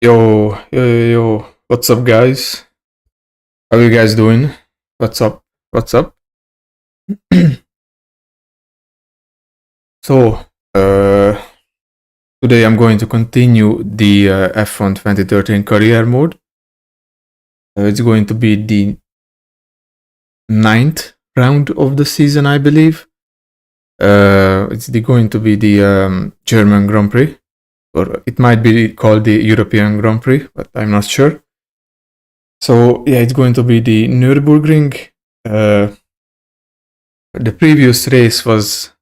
Yo. What's up, guys? How you guys doing? What's up? What's up? So, uh, today I'm going to continue the F1 2013 career mode. It's going to be the 9th round of the season, I believe. Going to be the German Grand Prix, or it might be called the European Grand Prix, but I'm not sure. So, yeah, it's going to be the Nürburgring. The previous race was,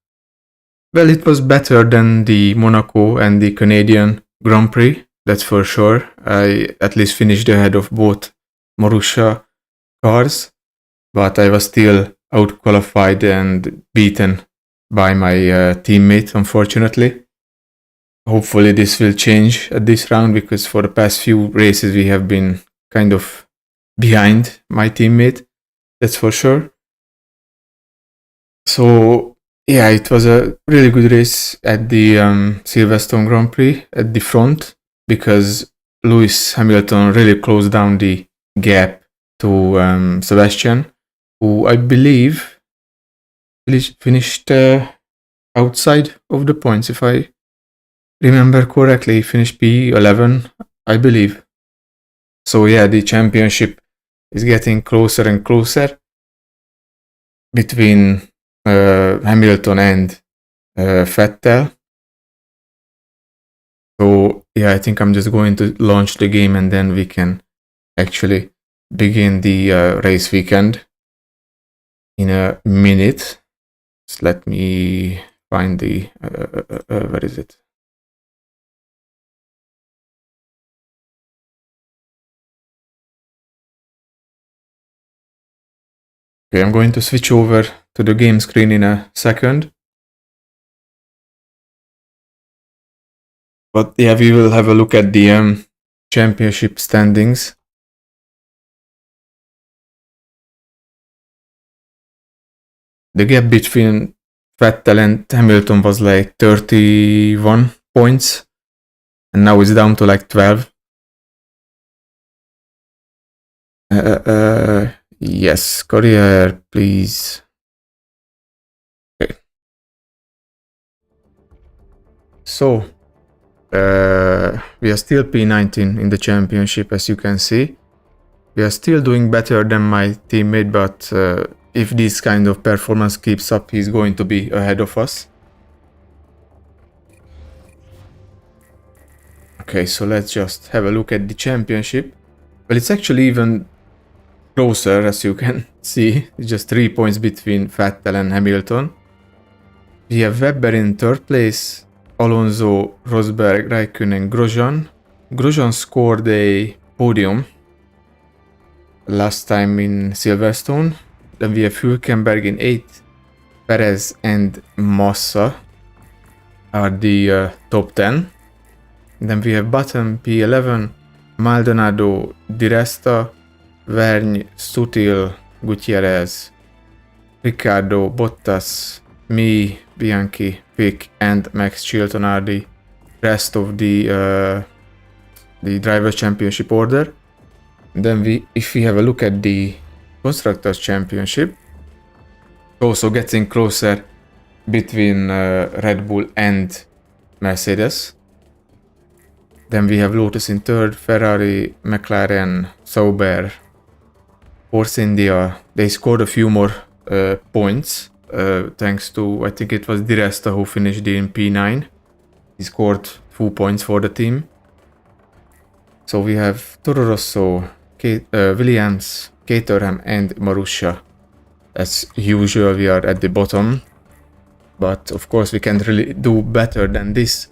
well, it was better than the Monaco and the Canadian Grand Prix, that's for sure. I at least finished ahead of both Marussia cars, but I was still out-qualified and beaten by my teammate, unfortunately. Hopefully this will change at this round, because for the past few races we have been kind of behind my teammate, that's for sure. So yeah, it was a really good race at the Silverstone Grand Prix at the front, because Lewis Hamilton really closed down the gap to Sebastian, who I believe finished outside of the points, if I remember correctly. He finished P11, I believe. So yeah, the championship is getting closer and closer between Hamilton and Vettel. So yeah, I think I'm just going to launch the game and then we can actually begin the race weekend in a minute. Just let me find the where is it? Okay, I'm going to switch over to the game screen in a second. But yeah, we will have a look at the championship standings. The gap between Vettel and Hamilton was like 31 points, and now it's down to like 12. Yes, career, please. Okay. So, we are still P19 in the championship, as you can see. We are still doing better than my teammate, but if this kind of performance keeps up, he's going to be ahead of us. Okay, so let's just have a look at the championship. Well, it's actually even closer, as you can see. It's just 3 points between Vettel and Hamilton. We have Webber in third place, Alonso, Rosberg, Raikkonen, Grosjean. Grosjean scored a podium last time in Silverstone. Then we have Hülkenberg in 8th. Perez and Massa are the top 10. Then we have Button, P11, Maldonado, Di Resta, Vergne, Sutil, Gutierrez, Ricciardo, Bottas, me, Bianchi, Pick, and Max Chilton are the rest of the Drivers' Championship order. And then if we have a look at the Constructors' Championship, also getting closer between Red Bull and Mercedes. Then we have Lotus in third, Ferrari, McLaren, Sauber, Force India. They scored a few more points thanks to, I think it was Di Resta who finished in P9. He scored 2 points for the team. So we have Toro Rosso, Williams, Caterham, and Marussia. As usual, we are at the bottom, but of course we can't really do better than this.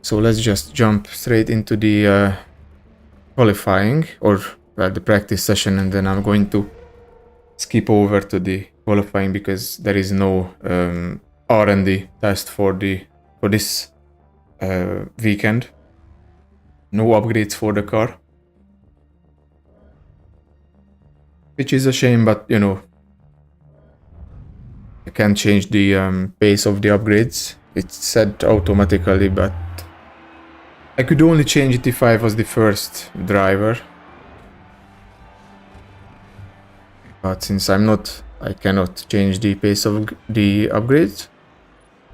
So let's just jump straight into the qualifying, or the practice session, and then I'm going to skip over to the qualifying because there is no R&D test for this weekend. No upgrades for the car, which is a shame, but you know, I can't change the pace of the upgrades. It's set automatically, but I could only change it if I was the first driver. But since I'm not, I cannot change the pace of the upgrades.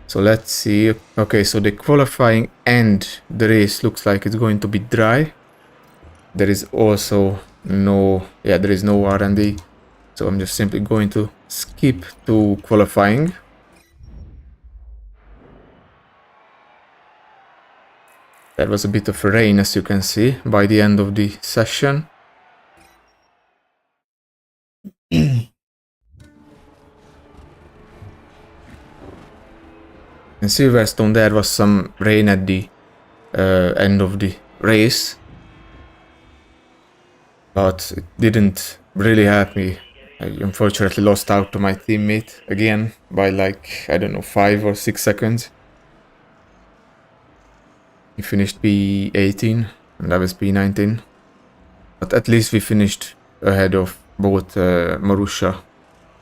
So let's see. Okay, so the qualifying and the race looks like it's going to be dry. There is also no, there is no R&D. So I'm just simply going to skip to qualifying. There was a bit of rain, as you can see, by the end of the session. In Silverstone there was some rain at the end of the race, but it didn't really help me. I unfortunately lost out to my teammate again by like, I don't know, 5 or 6 seconds. He finished P18 and I was P19, but at least we finished ahead of both Marussia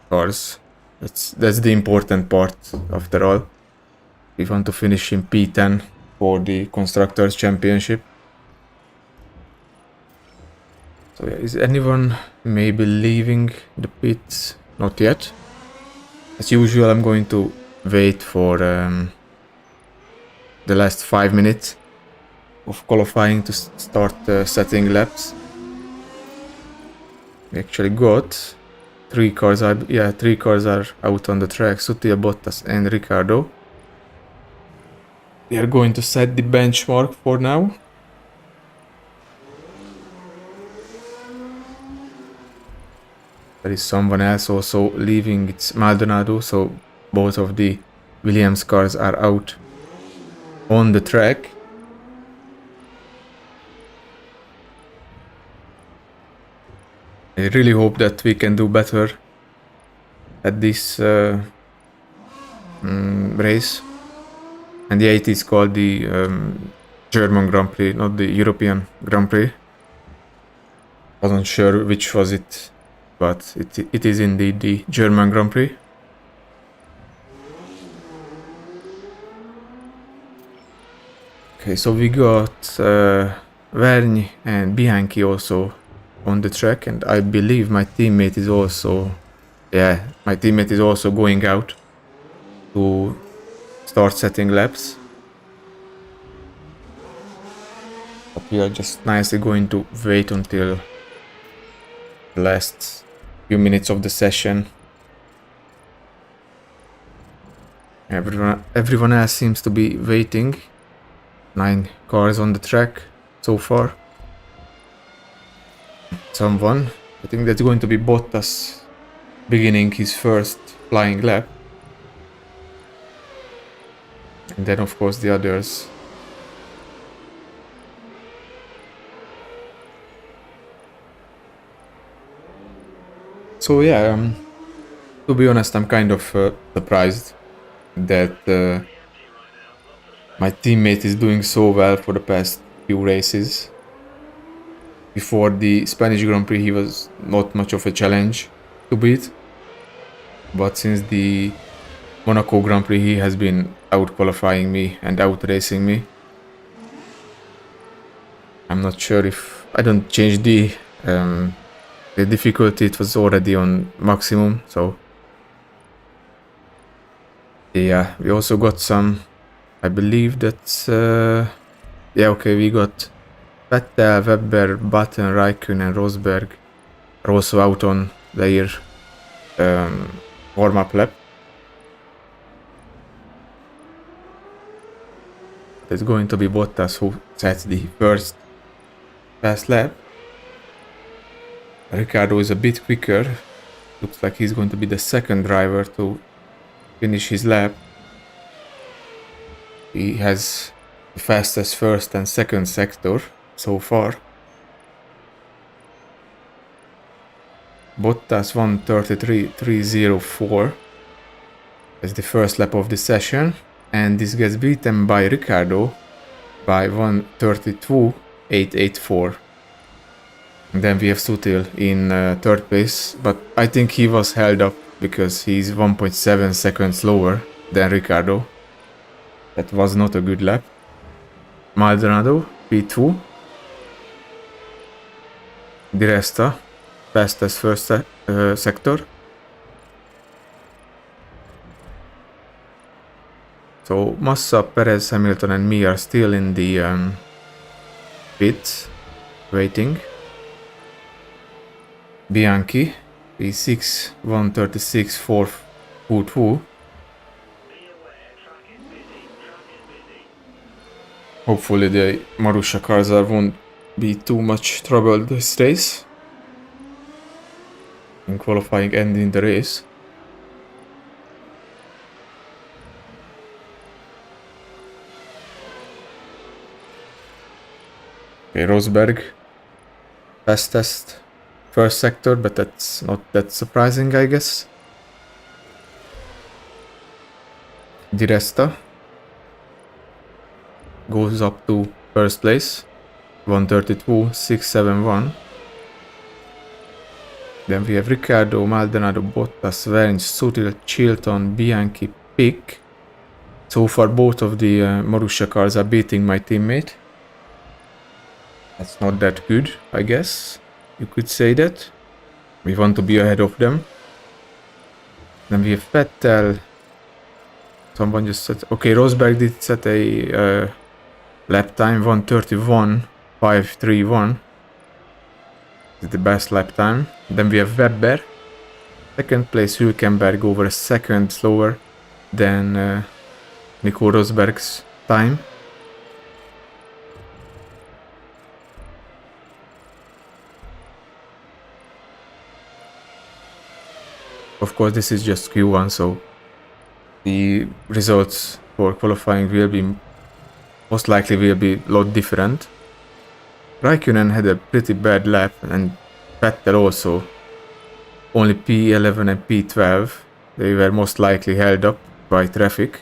cars. That's the important part after all. We want to finish in P10 for the Constructors' Championship. So yeah, is anyone maybe leaving the pits? Not yet. As usual, I'm going to wait for the last 5 minutes of qualifying to start setting laps. We actually got 3 cars. 3 cars are out on the track: Sutil, Bottas, and Ricciardo. We are going to set the benchmark for now. There is someone else also leaving. It's Maldonado, so both of the Williams cars are out on the track. I really hope that we can do better at this race. And yeah, it is called the German Grand Prix, not the European Grand Prix. Wasn't sure which was it, but it is indeed the German Grand Prix. Okay, so we got Vergne and Bianchi also on the track, and I believe my teammate is also, going out to start setting laps. But we are just nicely going to wait until the last few minutes of the session. Everyone else seems to be waiting. 9 cars on the track so far. Someone, I think that's going to be Bottas, beginning his first flying lap. And then of course the others. So yeah, to be honest, I'm kind of surprised that my teammate is doing so well for the past few races. Before the Spanish Grand Prix, he was not much of a challenge to beat. But since the Monaco Grand Prix, he has been out-qualifying me and out-racing me. I'm not sure if I don't change the difficulty. It was already on maximum, so yeah. We also got some, I believe that's we got Vettel, Webber, Button, Raikkonen, and Rosberg are also out on their warm-up lap. It's going to be Bottas who sets the first fast lap. Ricciardo is a bit quicker. Looks like he's going to be the second driver to finish his lap. He has the fastest first and second sector so far. Bottas 1:33.304 as the first lap of the session, and this gets beaten by Ricciardo by 1:32.884. And then we have Sutil in third place, but I think he was held up because he's 1.7 seconds slower than Ricciardo. That was not a good lap. Maldonado, P2. Di Resta, fastest first sector. So Massa, Perez, Hamilton and me are still in the pits, waiting. Bianchi, P6, 136, 442. Hopefully the Marussia cars won't be too much trouble this race. In qualifying and in the race. Okay, Rosberg, fastest first sector, but that's not that surprising, I guess. Di Resta goes up to first place, 132.671. Then we have Ricciardo, Maldonado, Bottas, Vergne, Sutil, Chilton, Bianchi, Pick. So far both of the Marussia cars are beating my teammate. That's not that good, I guess. You could say that. We want to be ahead of them. Then we have Vettel. Someone just said... Okay, Rosberg did set a lap time, 1:31.531. It's the best lap time. Then we have Webber. Second place, Hülkenberg, over a second slower than Nico Rosberg's time. Of course, this is just Q1, so the results for qualifying will be most likely will be a lot different. Raikkonen had a pretty bad lap, and Vettel also. Only P11 and P12. They were most likely held up by traffic.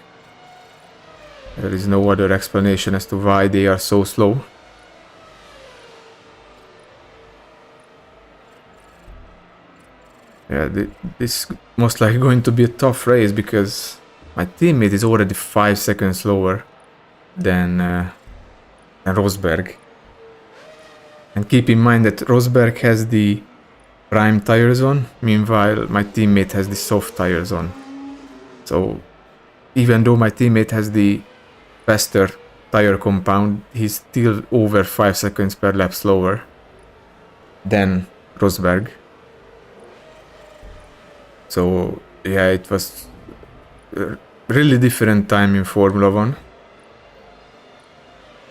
There is no other explanation as to why they are so slow. Yeah, this is most likely going to be a tough race because my teammate is already 5 seconds slower than Rosberg. And keep in mind that Rosberg has the prime tires on, meanwhile my teammate has the soft tires on. So even though my teammate has the faster tire compound, he's still over 5 seconds per lap slower than Rosberg. So yeah, it was a really different time in Formula 1.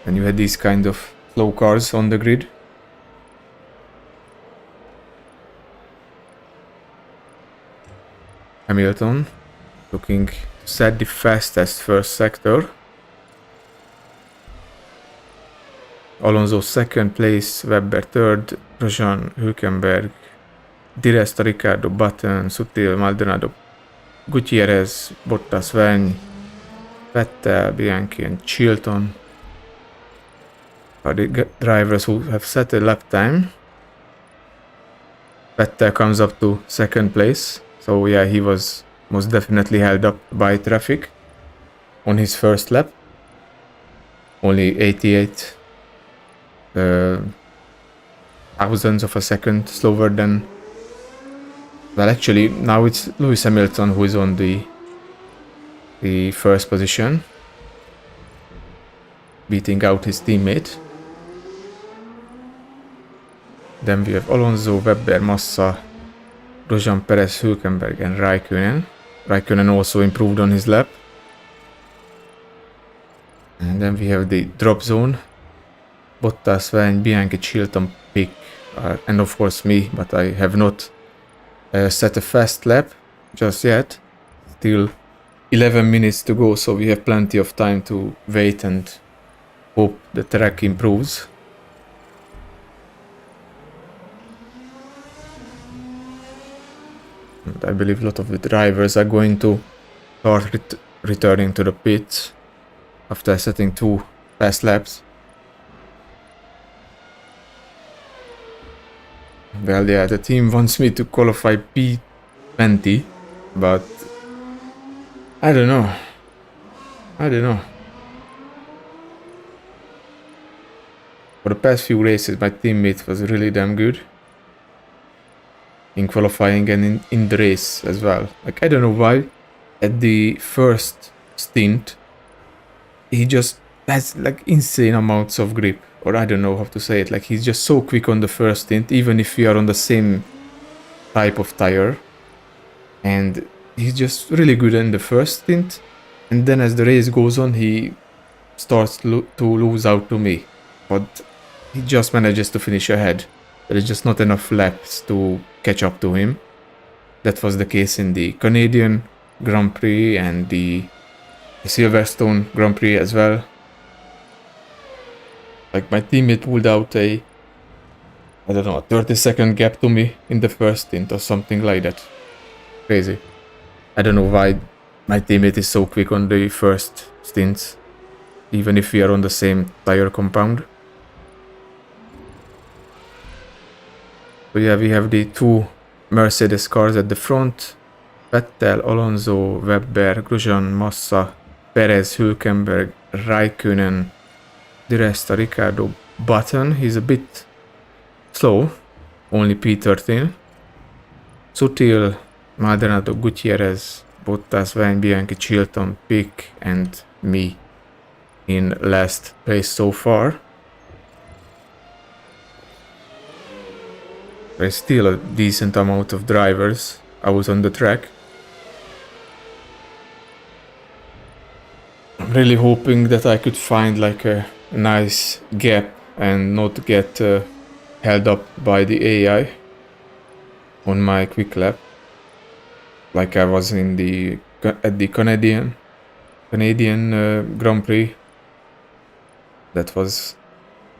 And you had these kind of slow cars on the grid. Hamilton looking to set the fastest first sector. Alonso second place, Webber third, Grosjean, Hülkenberg, Di Resta, Ricciardo, Button, Sutil, Maldonado, Gutierrez, Bottas, Vergne, Vettel, Bianchi and Chilton are the drivers who have set a lap time. Vettel comes up to second place. So yeah, he was most definitely held up by traffic on his first lap. Only 88 thousandths of a second slower than... Well, actually, now it's Lewis Hamilton who is on the first position, beating out his teammate. Then we have Alonso, Webber, Massa, Grosjean, Perez, Hülkenberg and Raikkonen. Raikkonen also improved on his lap. And then we have the drop zone. Bottas, Vergne, Bianchi, Chilton, Pick, and of course me, but I have not set a fast lap just yet. Still 11 minutes to go, so we have plenty of time to wait and hope the track improves. And I believe a lot of the drivers are going to start returning to the pits after setting 2 fast laps. Well, yeah, the team wants me to qualify P20, but I don't know. for the past few races, my teammate was really damn good in qualifying and in the race as well. Like, I don't know why at the first stint he just has like insane amounts of grip, or I don't know how to say it. Like, he's just so quick on the first stint, even if we are on the same type of tire, and he's just really good in the first stint, and then as the race goes on he starts to lose out to me, but he just manages to finish ahead. There is just not enough laps to catch up to him. That was the case in the Canadian Grand Prix and the Silverstone Grand Prix as well. Like, my teammate pulled out a, I don't know, a 30-second gap to me in the first stint or something like that. Crazy. I don't know why my teammate is so quick on the first stints, even if we are on the same tire compound. So yeah, we have the two Mercedes cars at the front. Vettel, Alonso, Webber, Grosjean, Massa, Perez, Hülkenberg, Raikkonen, Di Resta, Ricciardo, Button. He's a bit slow, only P13. Sutil, Maldonado, Gutierrez, Bottas, Van Bianchi, Chilton, Pick, and me in last place so far. There's still a decent amount of drivers out on the track. I'm really hoping that I could find like a nice gap and not get held up by the AI on my quick lap, like I was in at the Canadian Grand Prix. That was,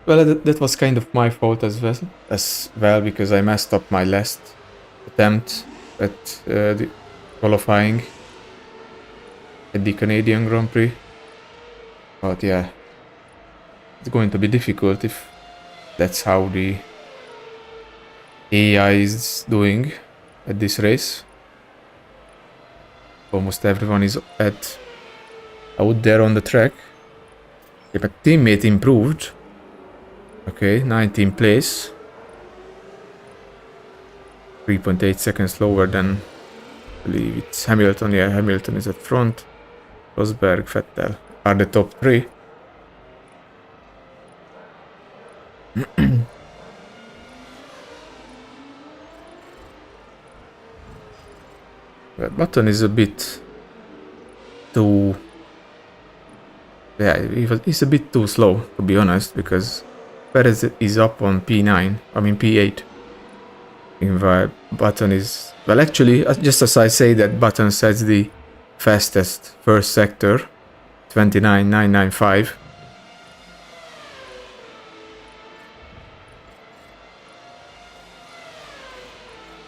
well, that was kind of my fault as well, because I messed up my last attempt at the qualifying at the Canadian Grand Prix. But yeah, it's going to be difficult if that's how the AI is doing at this race. Almost everyone is out there on the track. Okay, but teammate improved. Okay, 19th place. 3.8 seconds slower than, I believe it's Hamilton. Yeah, Hamilton is at front. Rosberg, Vettel are the top three. Button is a bit too... Yeah, he's a bit too slow, to be honest, because Perez is up on P8. Meanwhile, Button is... Well, actually, just as I say that, Button sets the fastest first sector, 29.995.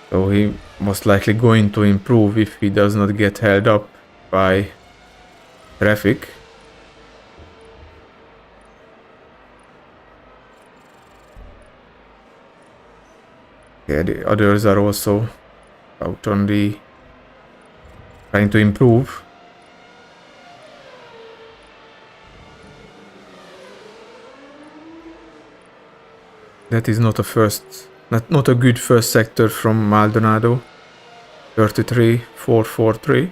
So he most likely going to improve if he does not get held up by traffic. Yeah, the others are also out on the trying to improve. That is not a good first sector from Maldonado. 33.443.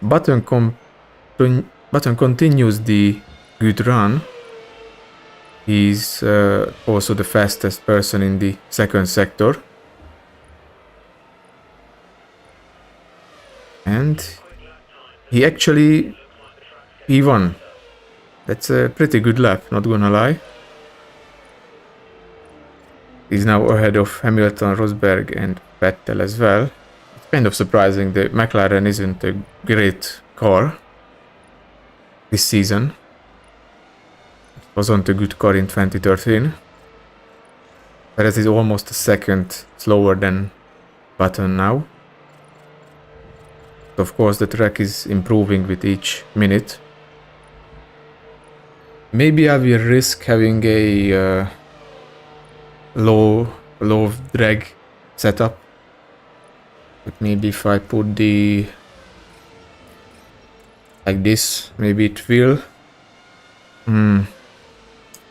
Button continues the good run. He's also the fastest person in the second sector. And he won. That's a pretty good lap, not gonna lie. He's now ahead of Hamilton, Rosberg and Vettel as well. It's kind of surprising. The McLaren isn't a great car this season. It wasn't a good car in 2013. Perez is almost a second slower than Button now. Of course, the track is improving with each minute. Maybe I will risk having a low drag setup, but maybe if I put the like this, maybe it will.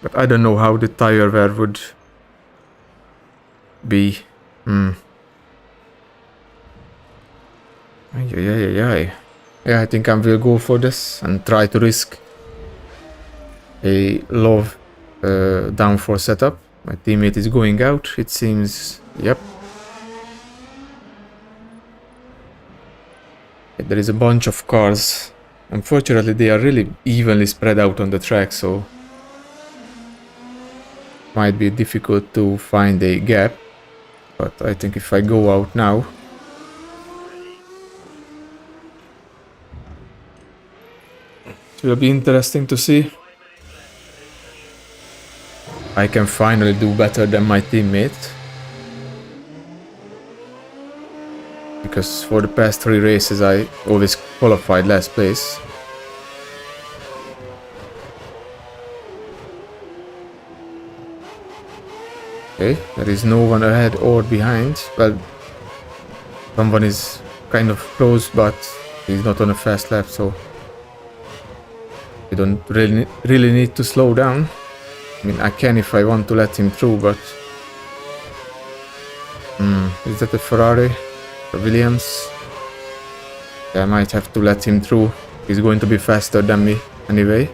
But I don't know how the tire wear would be. Yeah, I think I will go for this and try to risk a low downforce setup. My teammate is going out, it seems. Yep. There is a bunch of cars. Unfortunately, they are really evenly spread out on the track, so might be difficult to find a gap. But I think if I go out now, it will be interesting to see. I can finally do better than my teammate. Because for the past 3 races I always qualified last place. Okay, there is no one ahead or behind. Well, someone is kind of close, but he's not on a fast lap, so you don't really need to slow down. I mean, I can if I want to let him through, but is that a Ferrari? A Williams? Yeah, I might have to let him through. He's going to be faster than me anyway.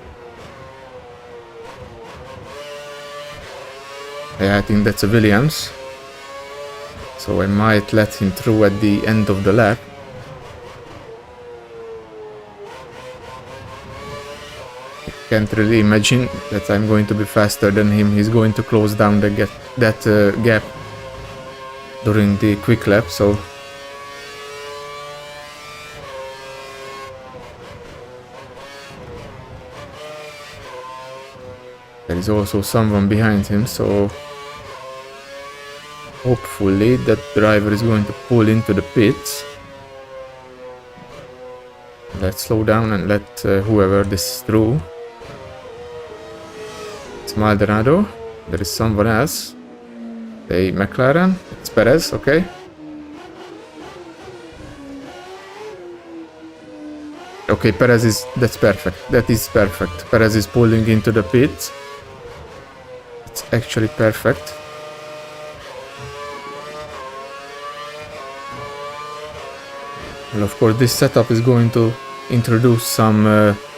Yeah, I think that's a Williams. So I might let him through at the end of the lap. Can't really imagine that I'm going to be faster than him. He's going to close down the gap during the quick lap, so there is also someone behind him, so hopefully that driver is going to pull into the pits. Let's slow down and let whoever this is through. It's Maldonado. There is someone else. A McLaren. It's Perez, okay. Okay, Perez is... that's perfect. That is perfect. Perez is pulling into the pits. It's actually perfect. Well, of course, this setup is going to introduce some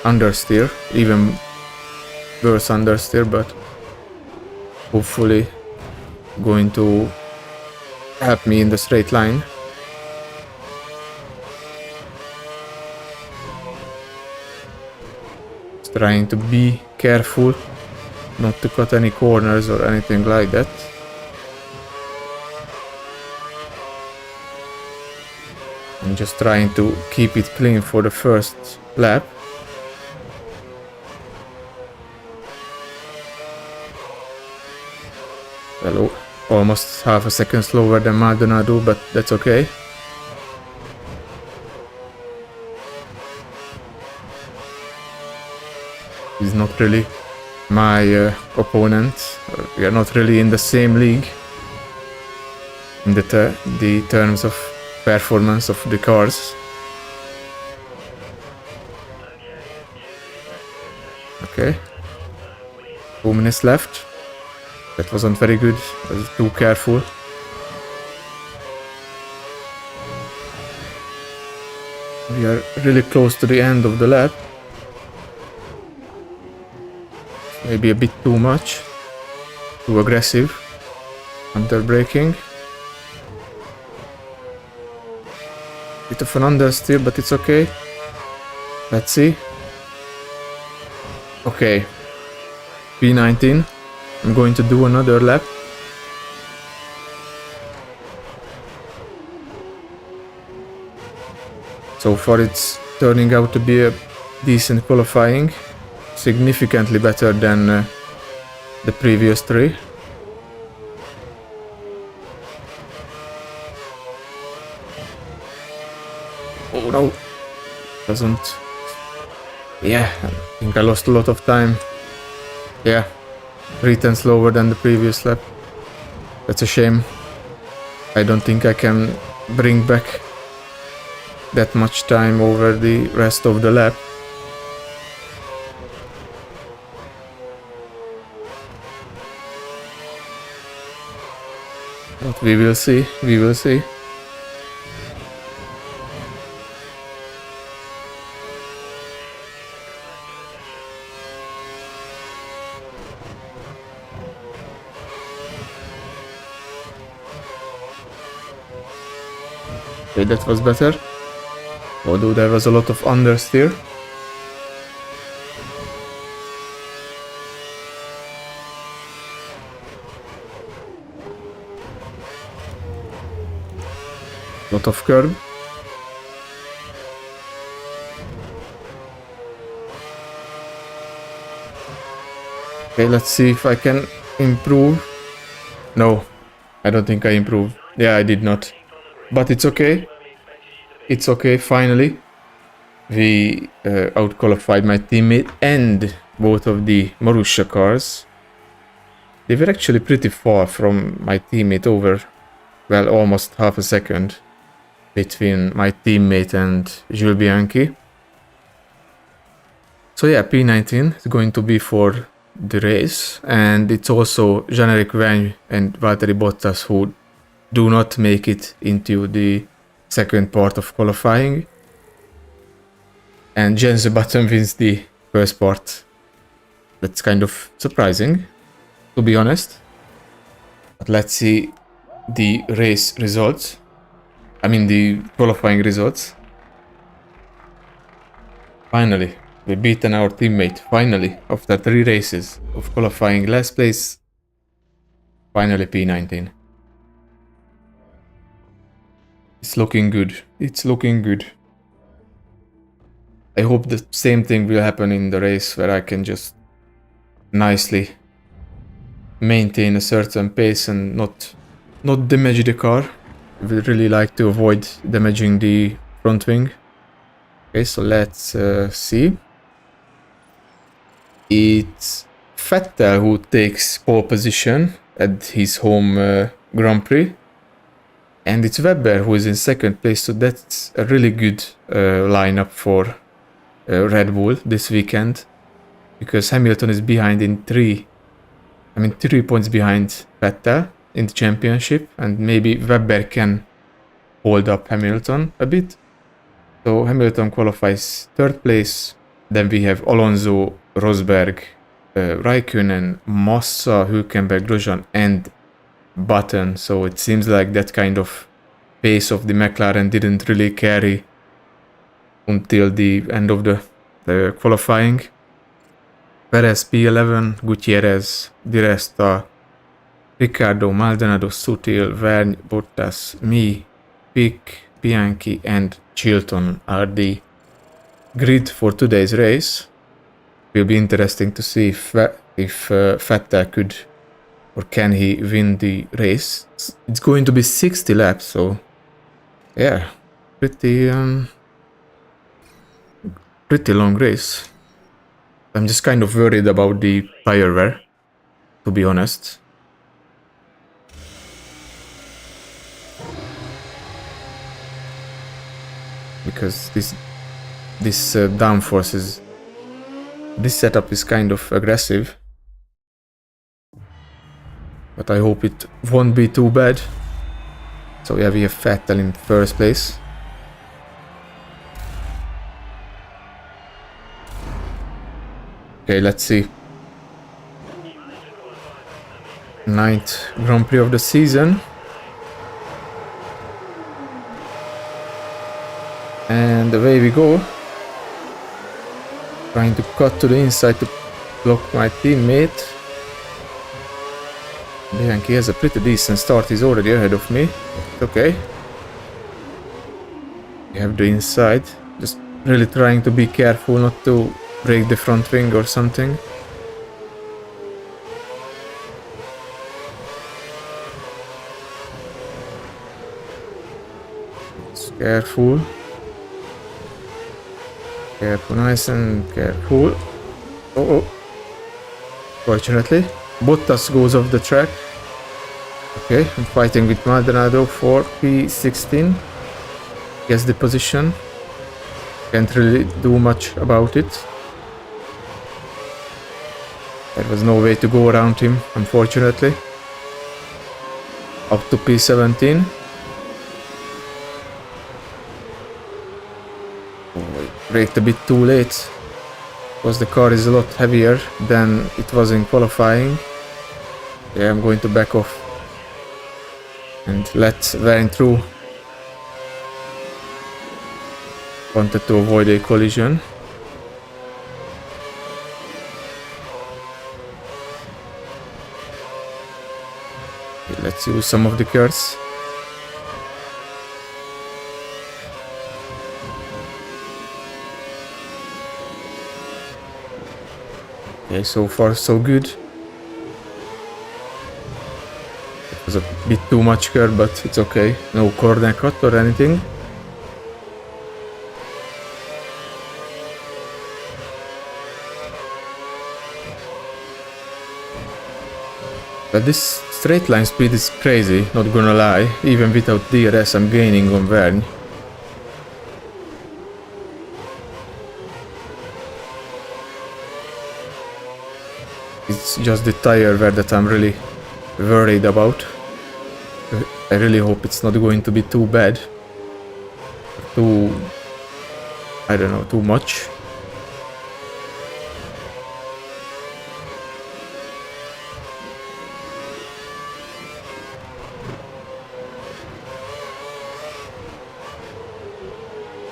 understeer, even worse understeer, but hopefully going to help me in the straight line. Just trying to be careful not to cut any corners or anything like that. I'm just trying to keep it clean for the first lap. Well, almost half a second slower than Maldonado, but that's okay. He's not really my opponent. We are not really in the same league in the terms of performance of the cars. Okay. 2 minutes left. That wasn't very good. I was too careful. We are really close to the end of the lap. Maybe a bit too much. Too aggressive. Under braking. Bit of an understeer, but it's okay. Let's see. Okay. P19. I'm going to do another lap. So far it's turning out to be a decent qualifying. Significantly better than the previous 3. Oh no. Doesn't... Yeah, I think I lost a lot of time. Yeah. 3 tenths slower than the previous lap. That's a shame. I don't think I can bring back that much time over the rest of the lap. But we will see, we will see. Okay, that was better. Although there was a lot of understeer. Lot of curb. Okay, let's see if I can improve. No, I don't think I improved. Yeah, I did not. But it's okay. It's okay, finally. We out-qualified my teammate and both of the Marussia cars. They were actually pretty far from my teammate over, well, almost half a second between my teammate and Jules Bianchi. So yeah, P19 is going to be for the race, and it's also Jean-Eric Vergne and Valtteri Bottas who do not make it into the second part of qualifying. And Jensen Button wins the first part. That's kind of surprising, to be honest. But let's see the race results. I mean the qualifying results. Finally, we've beaten our teammate. Finally, after 3 races of qualifying last place. Finally P19. It's looking good. It's looking good. I hope the same thing will happen in the race where I can just nicely maintain a certain pace and not damage the car. I would really like to avoid damaging the front wing. Okay, so let's see. It's Vettel who takes pole position at his home Grand Prix. And it's Webber who is in second place, so that's a really good lineup for Red Bull this weekend. Because Hamilton is behind in 3 points behind Vettel in the championship, and maybe Webber can hold up Hamilton a bit. So Hamilton qualifies 3rd place. Then we have Alonso, Rosberg, Raikkonen, Massa, Hülkenberg, Grosjean and Button. So it seems like that kind of pace of the McLaren didn't really carry until the end of the qualifying. Perez P11, Gutierrez, Di Resta, Ricciardo, Maldonado, Sutil, Vergne, Bottas, me, Pic, Bianchi and Chilton are the grid for today's race. Will be interesting to see if Vettel could or can he win the race. It's going to be 60 laps, so yeah, pretty long race. I'm just kind of worried about the tire wear, to be honest. Because this downforce is... This setup is kind of aggressive. But I hope it won't be too bad. So yeah, we have Vettel in 1st place. Okay, let's see. 9th Grand Prix of the season. And away we go. Trying to cut to the inside to block my teammate. Bianchi has a pretty decent start. He's already ahead of me. Okay. We have the inside. Just really trying to be careful not to break the front wing or something. Just careful. Careful, nice and careful. Oh. Fortunately, Bottas goes off the track. Okay, I'm fighting with Maldonado for P16. Gets the position. Can't really do much about it. There was no way to go around him, unfortunately. up to P17. Oh, I braked a bit too late, because the car is a lot heavier than it was in qualifying. Yeah, I'm going to back off and let Verne through. Wanted to avoid a collision. Okay, let's use some of the curves. Okay, so far so good. It was a bit too much curve, but it's okay. No corner cut or anything. But this straight line speed is crazy, not gonna lie. Even without DRS I'm gaining on Verne. It's just the tire wear that I'm really worried about. I really hope it's not going to be too bad. I don't know, too much.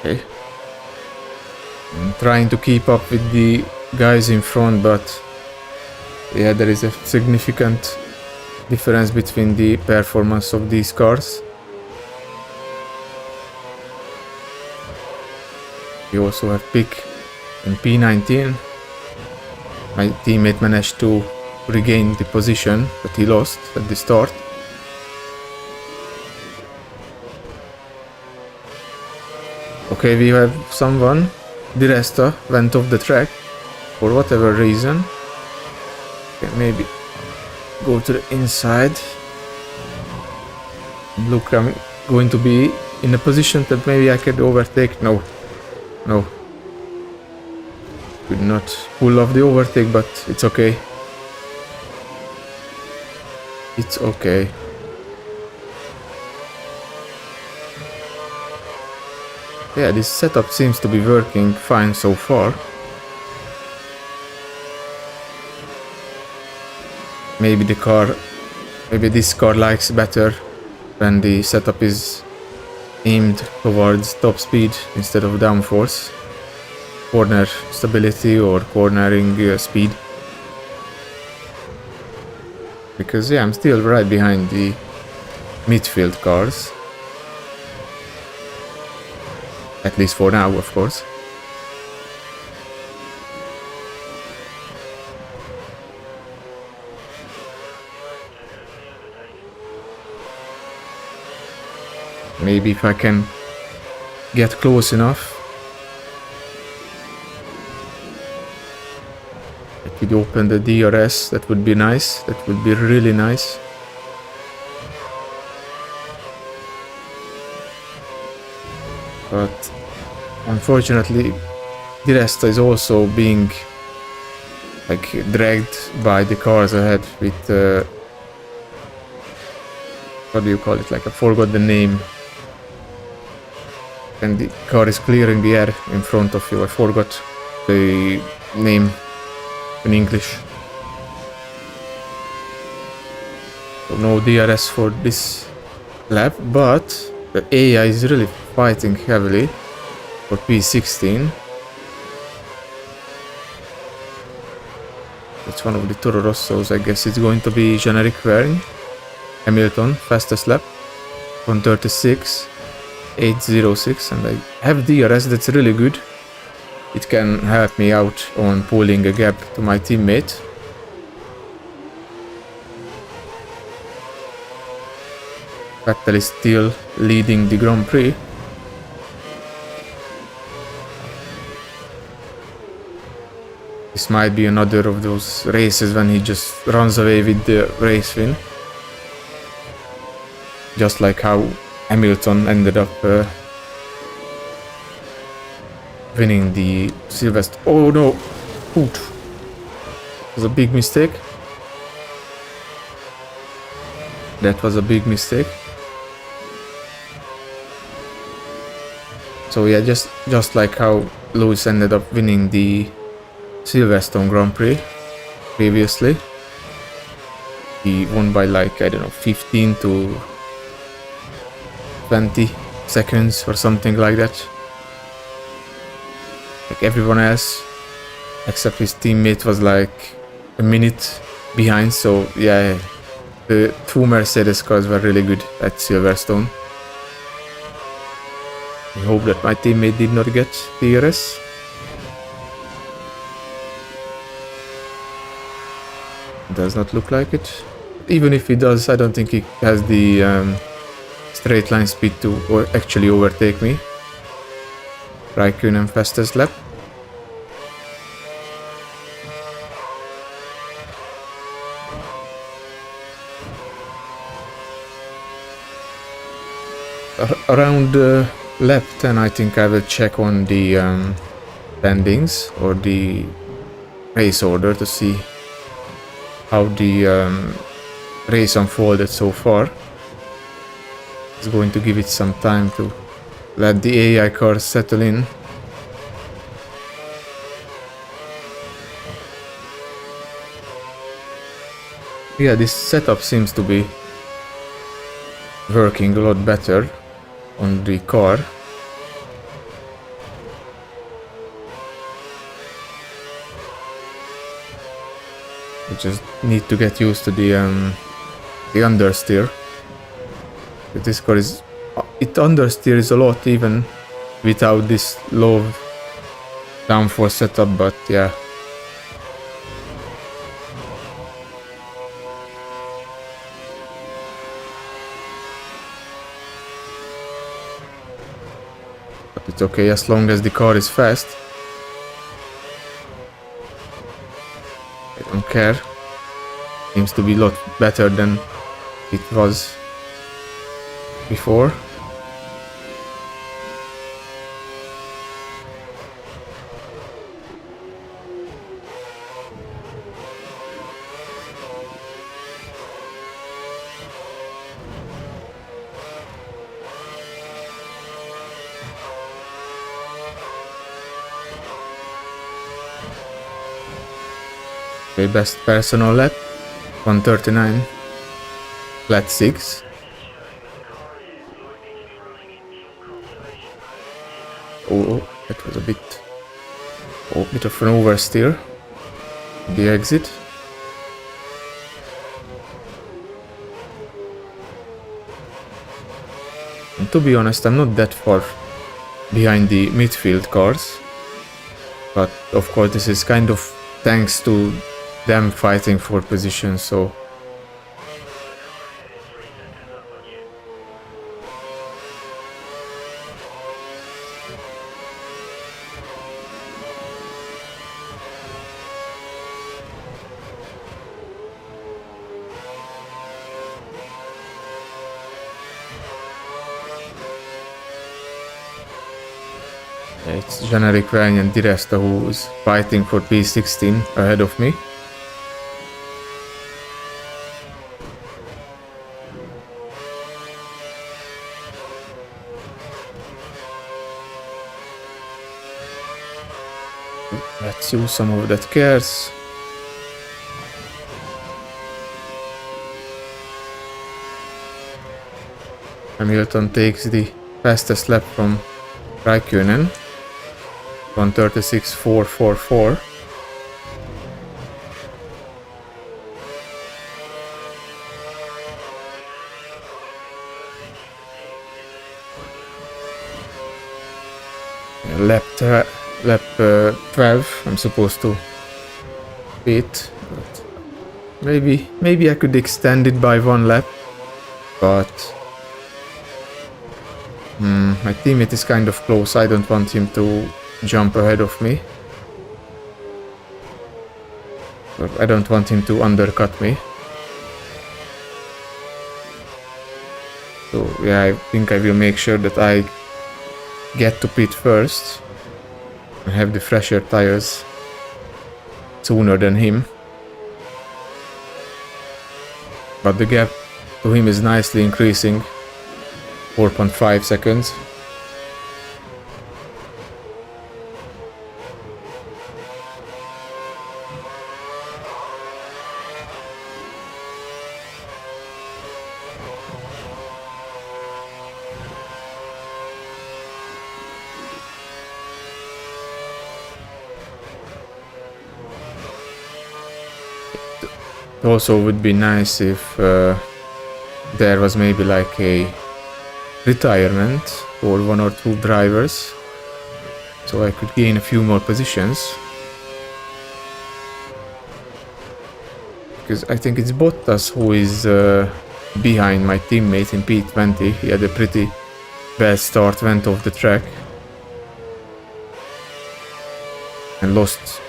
Okay. I'm trying to keep up with the guys in front, but yeah, there is a significant difference between the performance of these cars. We also have Pick in P19. My teammate managed to regain the position that he lost at the start. Okay, we have someone. Di Resta went off the track for whatever reason. Okay, maybe go to the inside. Look, I'm going to be in a position that maybe I could overtake. No. Could not pull off the overtake, but it's okay. It's okay. Yeah, this setup seems to be working fine so far. Maybe this car likes better when the setup is aimed towards top speed instead of downforce, corner stability or cornering speed. Because yeah, I'm still right behind the midfield cars. At least for now, of course. Maybe if I can get close enough, I could open the DRS. That would be nice. That would be really nice. But unfortunately, Di Resta is also being like dragged by the cars ahead with what do you call it? Like I forgot the name. And the car is clearing the air in front of you. I forgot the name in English. So no DRS for this lap, but the AI is really fighting heavily for P16. It's one of the Toro Rossos. I guess it's going to be generic Verne. Hamilton, fastest lap, 1:36.806, and I have DRS. That's really good. It can help me out on pulling a gap to my teammate. Vettel is still leading the Grand Prix. This might be another of those races when he just runs away with the race win. Just like how Hamilton ended up winning the Silverstone. Oh no! It was a big mistake. That was a big mistake. So yeah, just like how Lewis ended up winning the Silverstone Grand Prix previously. He won by like, I don't know, 15 to 20 seconds or something like that. Like everyone else, except his teammate, was like a minute behind. So yeah, the two Mercedes cars were really good at Silverstone. I hope that my teammate did not get DRS. Does not look like it. Even if he does, I don't think he has the straight line speed to actually overtake me. Raikkonen fastest lap. Around lap 10, I think I will check on the standings or the race order to see how the race unfolded so far. It's going to give it some time to let the AI cars settle in. Yeah, this setup seems to be working a lot better on the car. We just need to get used to the understeer. This car is... it understeers a lot even without this low downforce setup, but yeah. But it's okay as long as the car is fast. I don't care. Seems to be a lot better than it was before. Okay, best personal lap 139. Flat 6. Oh, that was a bit of an oversteer. The exit. And to be honest, I'm not that far behind the midfield cars. But of course, this is kind of thanks to them fighting for position, so it's Generic Vany and Di Resta who's fighting for P16 ahead of me. Let's use some of that cares. Hamilton takes the fastest lap from Raikkonen. 1:36.444. Lap 12, I'm supposed to beat, but maybe I could extend it by one lap, but my teammate is kind of close. I don't want him to jump ahead of me. Or I don't want him to undercut me. So yeah, I think I will make sure that I get to pit first and have the fresher tires sooner than him. But the gap to him is nicely increasing. 4.5 seconds. It also would be nice if there was maybe like a retirement for 1 or 2 drivers, so I could gain a few more positions. Because I think it's Bottas who is behind my teammate in P20. He had a pretty bad start, went off the track and lost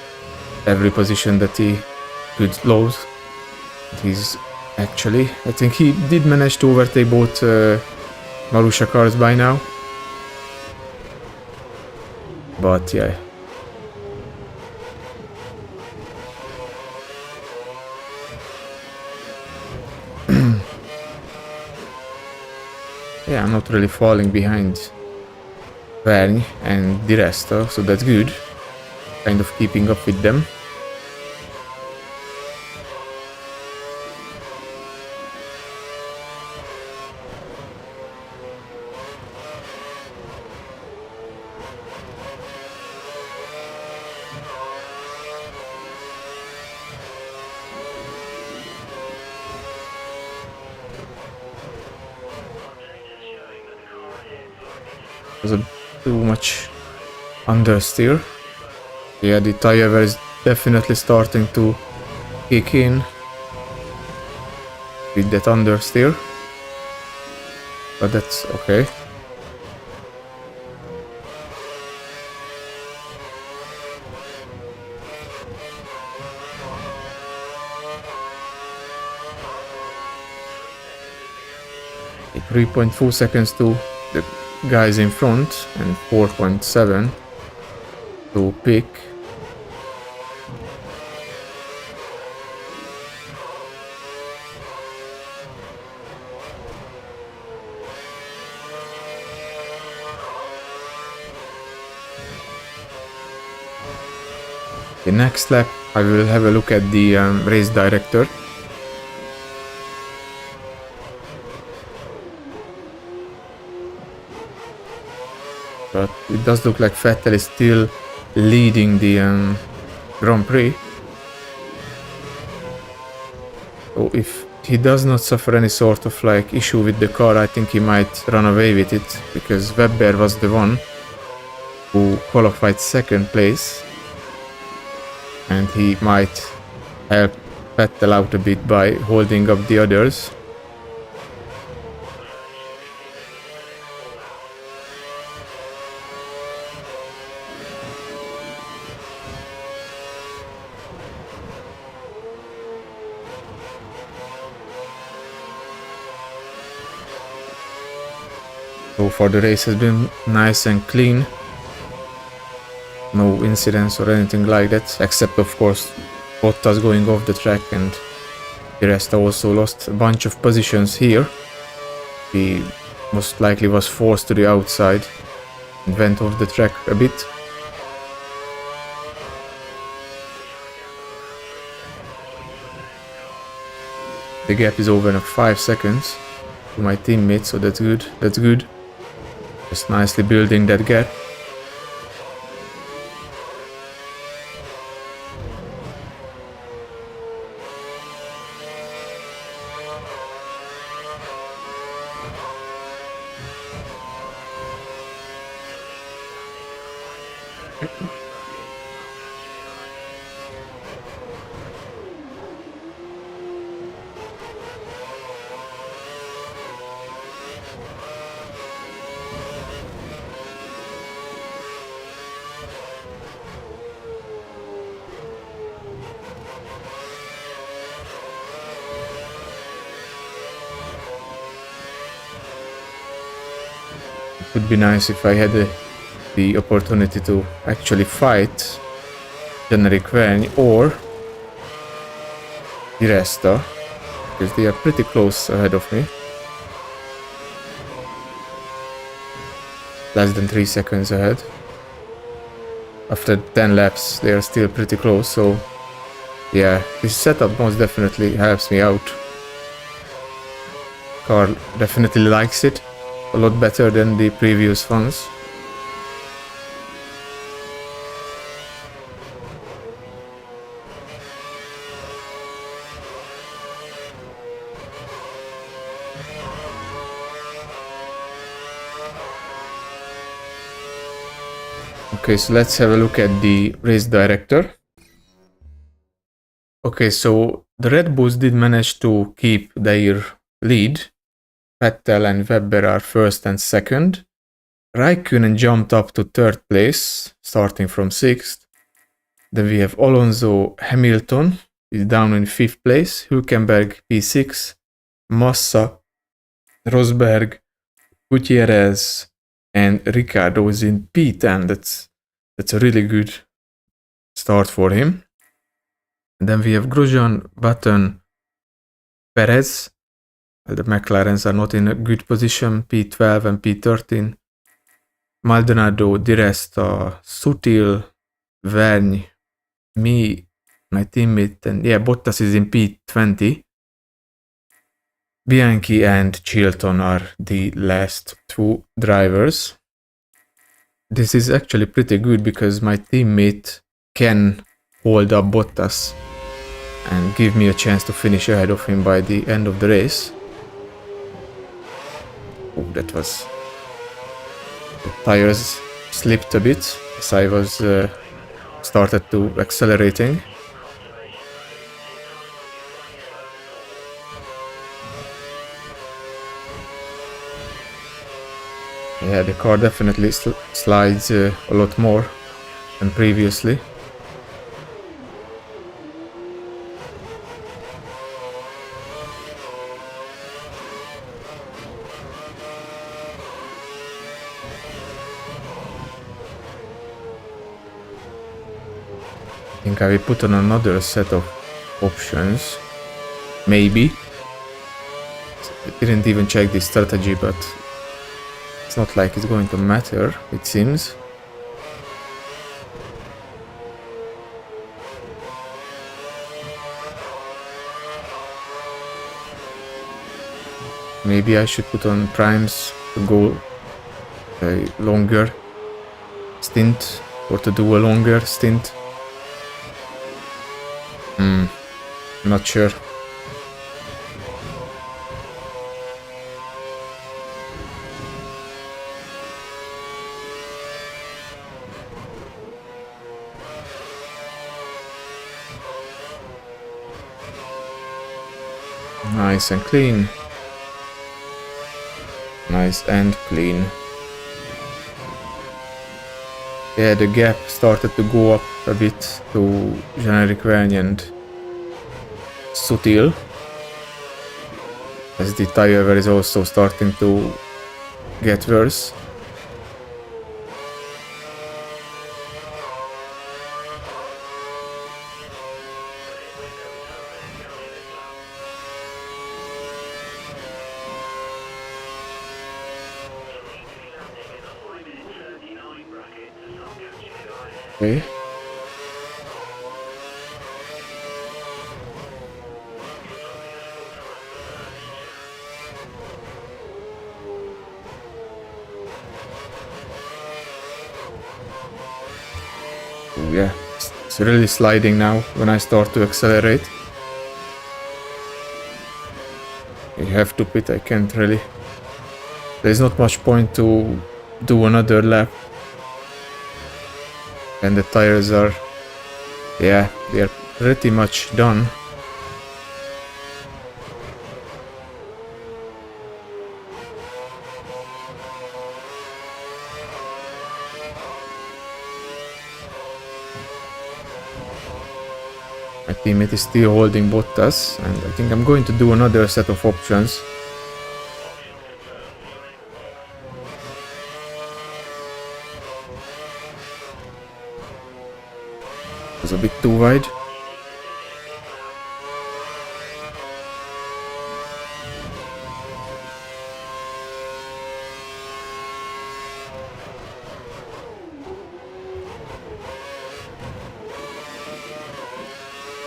every position that he could lose. He's actually, I think he did manage to overtake both Marussia cars by now. But yeah. Yeah, I'm not really falling behind Vergne and Di Resta, so that's good. Kind of keeping up with them. Was a too much understeer. Yeah, the tire wear is definitely starting to kick in with that understeer, but that's okay. Okay, 3.4 seconds to the guys in front and 4.7 to pick. The next lap I will have a look at the race director. But it does look like Vettel is still leading the Grand Prix. So if he does not suffer any sort of like issue with the car, I think he might run away with it, because Webber was the one who qualified second place, and he might help Vettel out a bit by holding up the others. So far the race has been nice and clean. No incidents or anything like that, except of course Bottas going off the track, and the rest also lost a bunch of positions here. He most likely was forced to the outside and went off the track a bit. The gap is over in 5 seconds to my teammate, so that's good, that's good. Just nicely building that gap. It would be nice if I had the opportunity to actually fight Generic Vergne or Di Resta, because they are pretty close ahead of me. Less than 3 seconds ahead. After 10 laps, they are still pretty close, so yeah, this setup most definitely helps me out. Car definitely likes it a lot better than the previous ones. Okay, so let's have a look at the race director. Okay, so the Red Bulls did manage to keep their lead. Vettel and Webber are first and second. Raikkonen jumped up to third place, starting from sixth. Then we have Alonso, Hamilton is down in fifth place. Hülkenberg P6, Massa, Rosberg, Gutierrez, and Ricciardo is in P10. That's a really good start for him. And then we have Grosjean, Button, Perez. The McLarens are not in a good position, P12 and P13. Maldonado, Di Resta, Sutil, Vergne, me, my teammate, and yeah, Bottas is in P20. Bianchi and Chilton are the last two drivers. This is actually pretty good because my teammate can hold up Bottas and give me a chance to finish ahead of him by the end of the race. Oh, that was... The tires slipped a bit as I was started to accelerating. Yeah, the car definitely slides a lot more than previously. I think I will put on another set of options. Maybe. I didn't even check the strategy, but it's not like it's going to matter, it seems. Maybe I should put on primes to go a longer stint, or to do a longer stint. Not sure. Nice and clean. Nice and clean. Yeah, the gap started to go up a bit to Generic Vergne and Sutil, as the tire wear is also starting to get worse. Okay. Oh, yeah, it's really sliding now when I start to accelerate. You have to pit, I can't really. There's not much point to do another lap. And the tires are, yeah, they are pretty much done. My teammate is still holding Bottas, and I think I'm going to do another set of options. It was a bit too wide.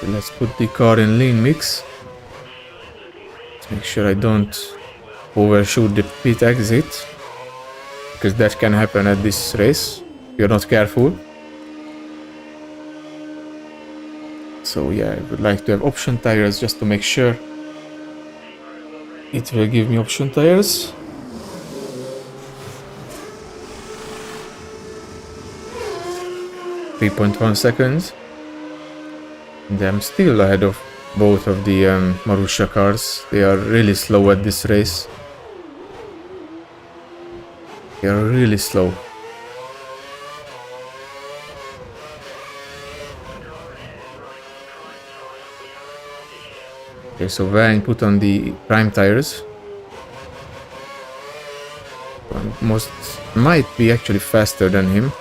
Let's put the car in lean mix. Let's make sure I don't overshoot the pit exit, because that can happen at this race if you're not careful. So yeah, I would like to have option tires just to make sure. It will give me option tires. .1 seconds. And I'm still ahead of both of the Marussia cars. They are really slow at this race. They are really slow. Okay, so Vine put on the prime tires. Most might be actually faster than him.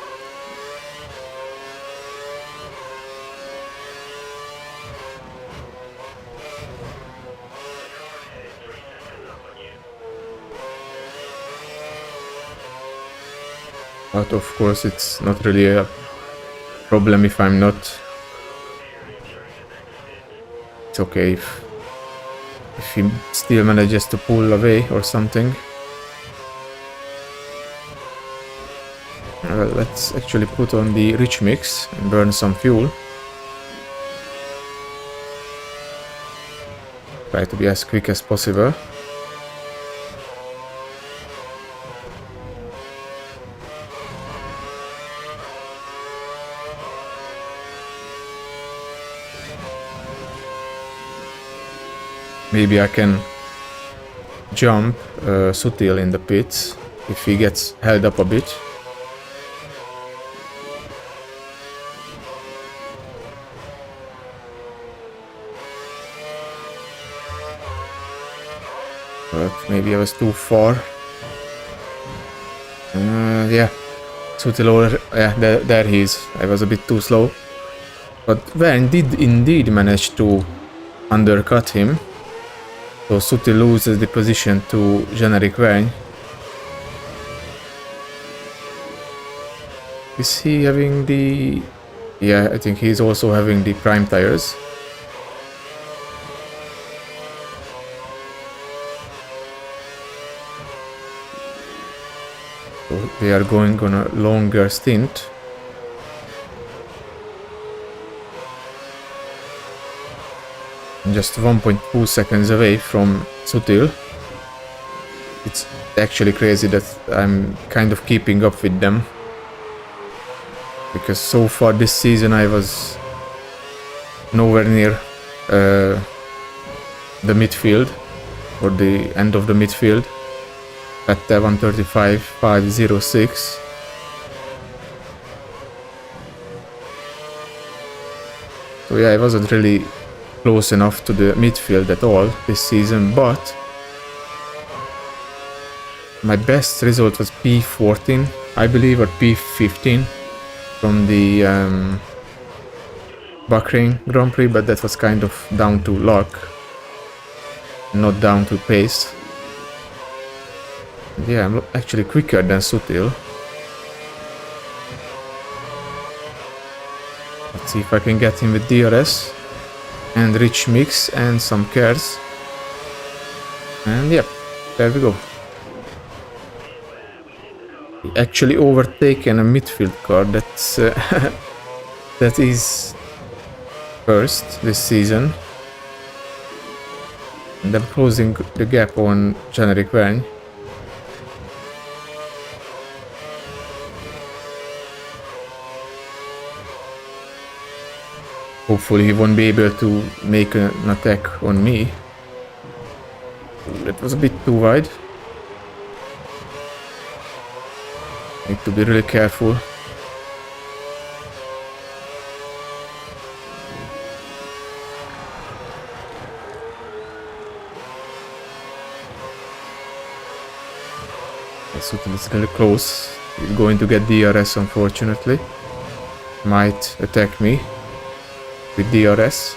But of course it's not really a problem if I'm not. It's okay if he still manages to pull away or something. Well, let's actually put on the rich mix and burn some fuel. Try to be as quick as possible. Maybe I can jump Sutil in the pits if he gets held up a bit. But maybe I was too far. Yeah, Sutil over. Yeah, there he is. I was a bit too slow. But Van did indeed manage to undercut him. So Sutil loses the position to generic Verne. Is he having the... Yeah, I think he's also having the prime tires. So they are going on a longer stint. Just 1.2 seconds away from Sutil. It's actually crazy that I'm kind of keeping up with them. Because so far this season I was nowhere near the midfield, or the end of the midfield, at 135.506. So yeah, I wasn't really close enough to the midfield at all this season, but my best result was P14, I believe, or P15 from the Nürburgring Grand Prix, but that was kind of down to luck, not down to pace. Yeah, I'm actually quicker than Sutil. Let's see if I can get him with DRS and rich mix and some cares. And yep, there we go. He actually overtaken a midfield car that's that is first this season. And I'm closing the gap on generic Verne. Hopefully he won't be able to make an attack on me. That was a bit too wide. Need to be really careful. Sutil is really close. He's going to get DRS, unfortunately. Might attack me with DRS.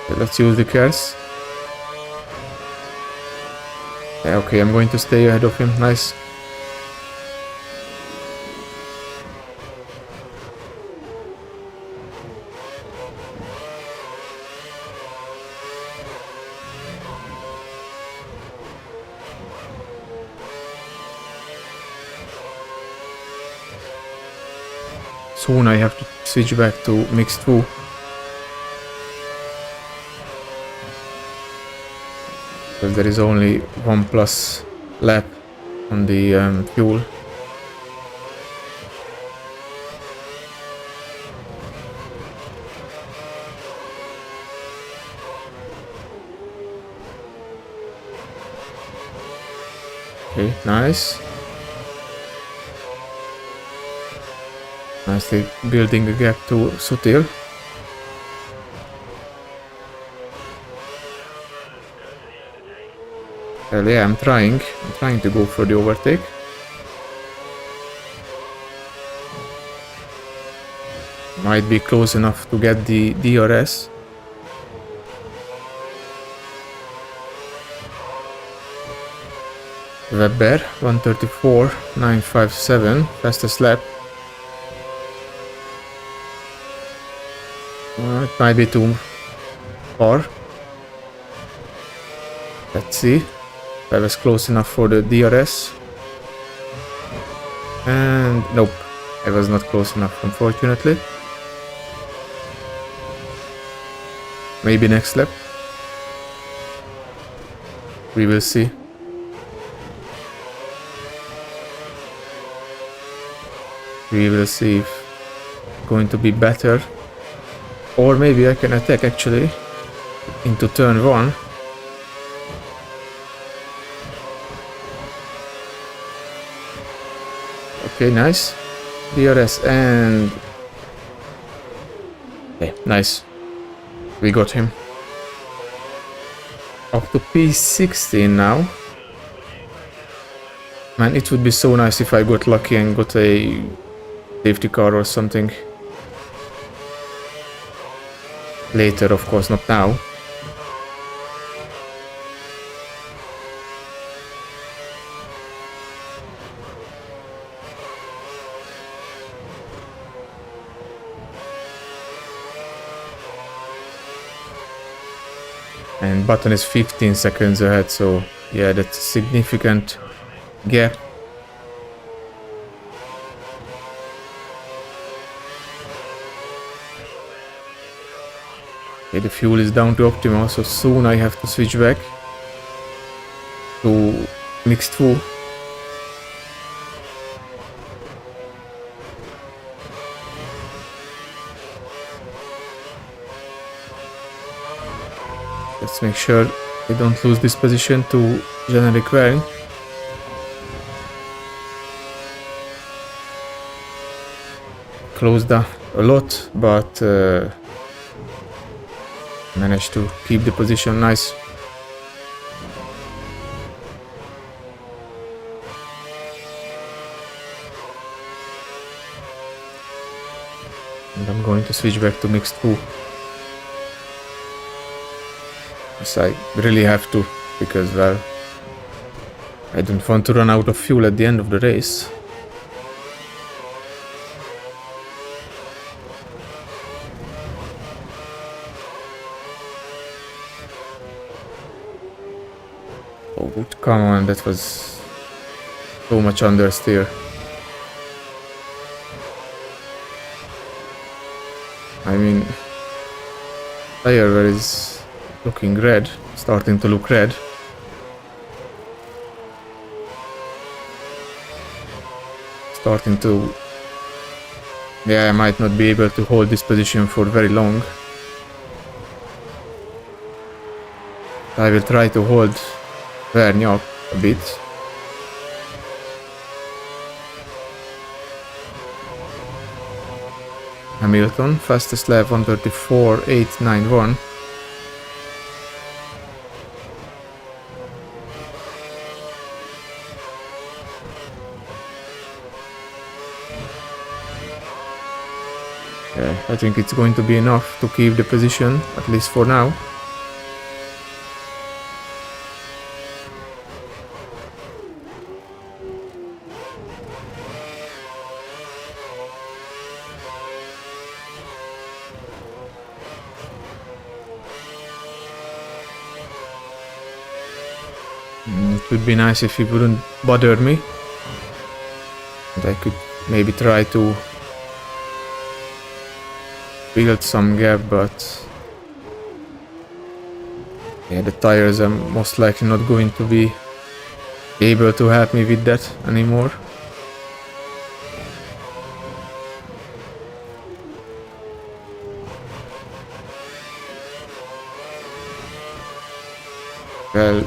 Okay, let's use the cars. Yeah, okay, I'm going to stay ahead of him. Nice. Soon I have to switch back to mixed 2. Because there is only 1+ lap on the fuel. Okay, nice. Nicely building a gap to Sutil. Well, yeah, I'm trying to go for the overtake. Might be close enough to get the DRS. Webber, 134.957, fastest lap. It might be too far. Let's see. I was close enough for the DRS. And nope, I was not close enough, unfortunately. Maybe next lap. We will see. We will see if it's going to be better. Or maybe I can attack actually into turn 1. Okay, nice. DRS and... Okay, nice. We got him. Up to P16 now. Man, it would be so nice if I got lucky and got a safety car or something. Later, of course, not now. And Button is 15 seconds ahead, so yeah, that's a significant gap. Okay, the fuel is down to optimal, so soon I have to switch back to mixed 2. Let's make sure we don't lose this position to generic wearing. Closed down a lot, but managed to keep the position nice. And I'm going to switch back to mixed 2. Yes, I really have to, because, well, I don't want to run out of fuel at the end of the race. Oh, come on, that was so much understeer. I mean, tire is looking red, starting to look red. Starting to... Yeah, I might not be able to hold this position for very long. I will try to hold Vergne up a bit. Hamilton, fastest lap 134.891. Yeah, I think it's going to be enough to keep the position, at least for now. It would be nice if he wouldn't bother me. And I could maybe try to build some gap, but yeah, the tires are most likely not going to be able to help me with that anymore. Well,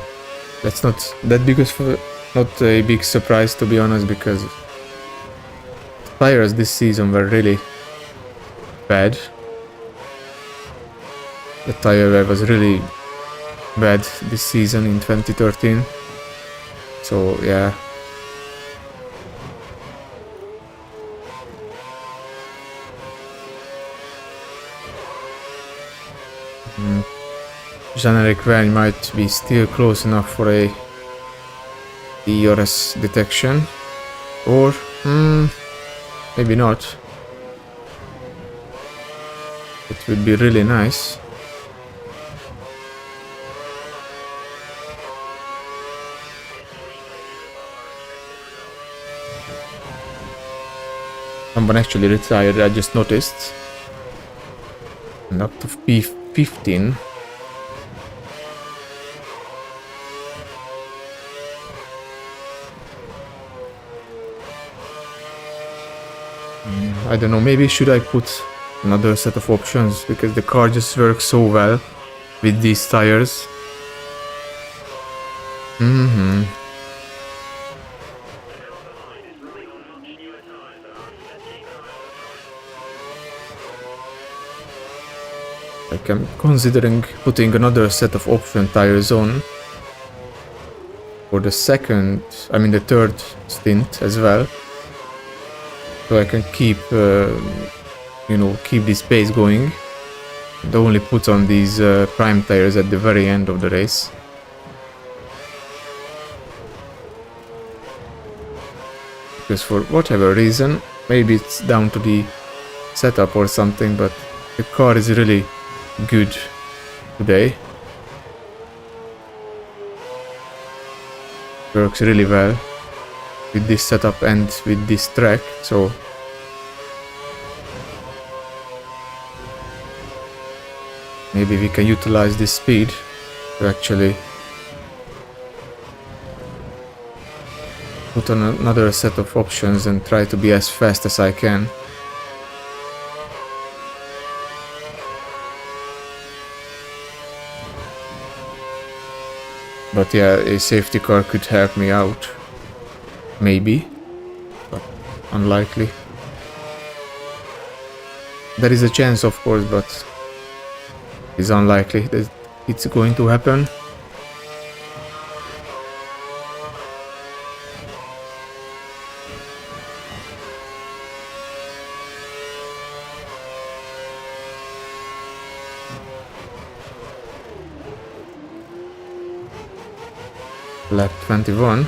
that's not that big of not a big surprise, to be honest, because the tires this season were really bad. The tire wear was really bad this season in 2013. So yeah. Generic van might be still close enough for a DRS detection, or maybe not. It would be really nice. Someone actually retired, I just noticed. And up to P15. I don't know, maybe should I put another set of options, because the car just works so well with these tires. Like, I'm considering putting another set of option tires on for the third stint as well, so I can keep keep this pace going and only put on these prime tires at the very end of the race. Because for whatever reason, maybe it's down to the setup or something, but the car is really good today. Works really well with this setup and with this track, so maybe we can utilize this speed to actually put on another set of options and try to be as fast as I can. But yeah, a safety car could help me out. Maybe. But unlikely. There is a chance, of course, but it's unlikely that it's going to happen. Lap 21.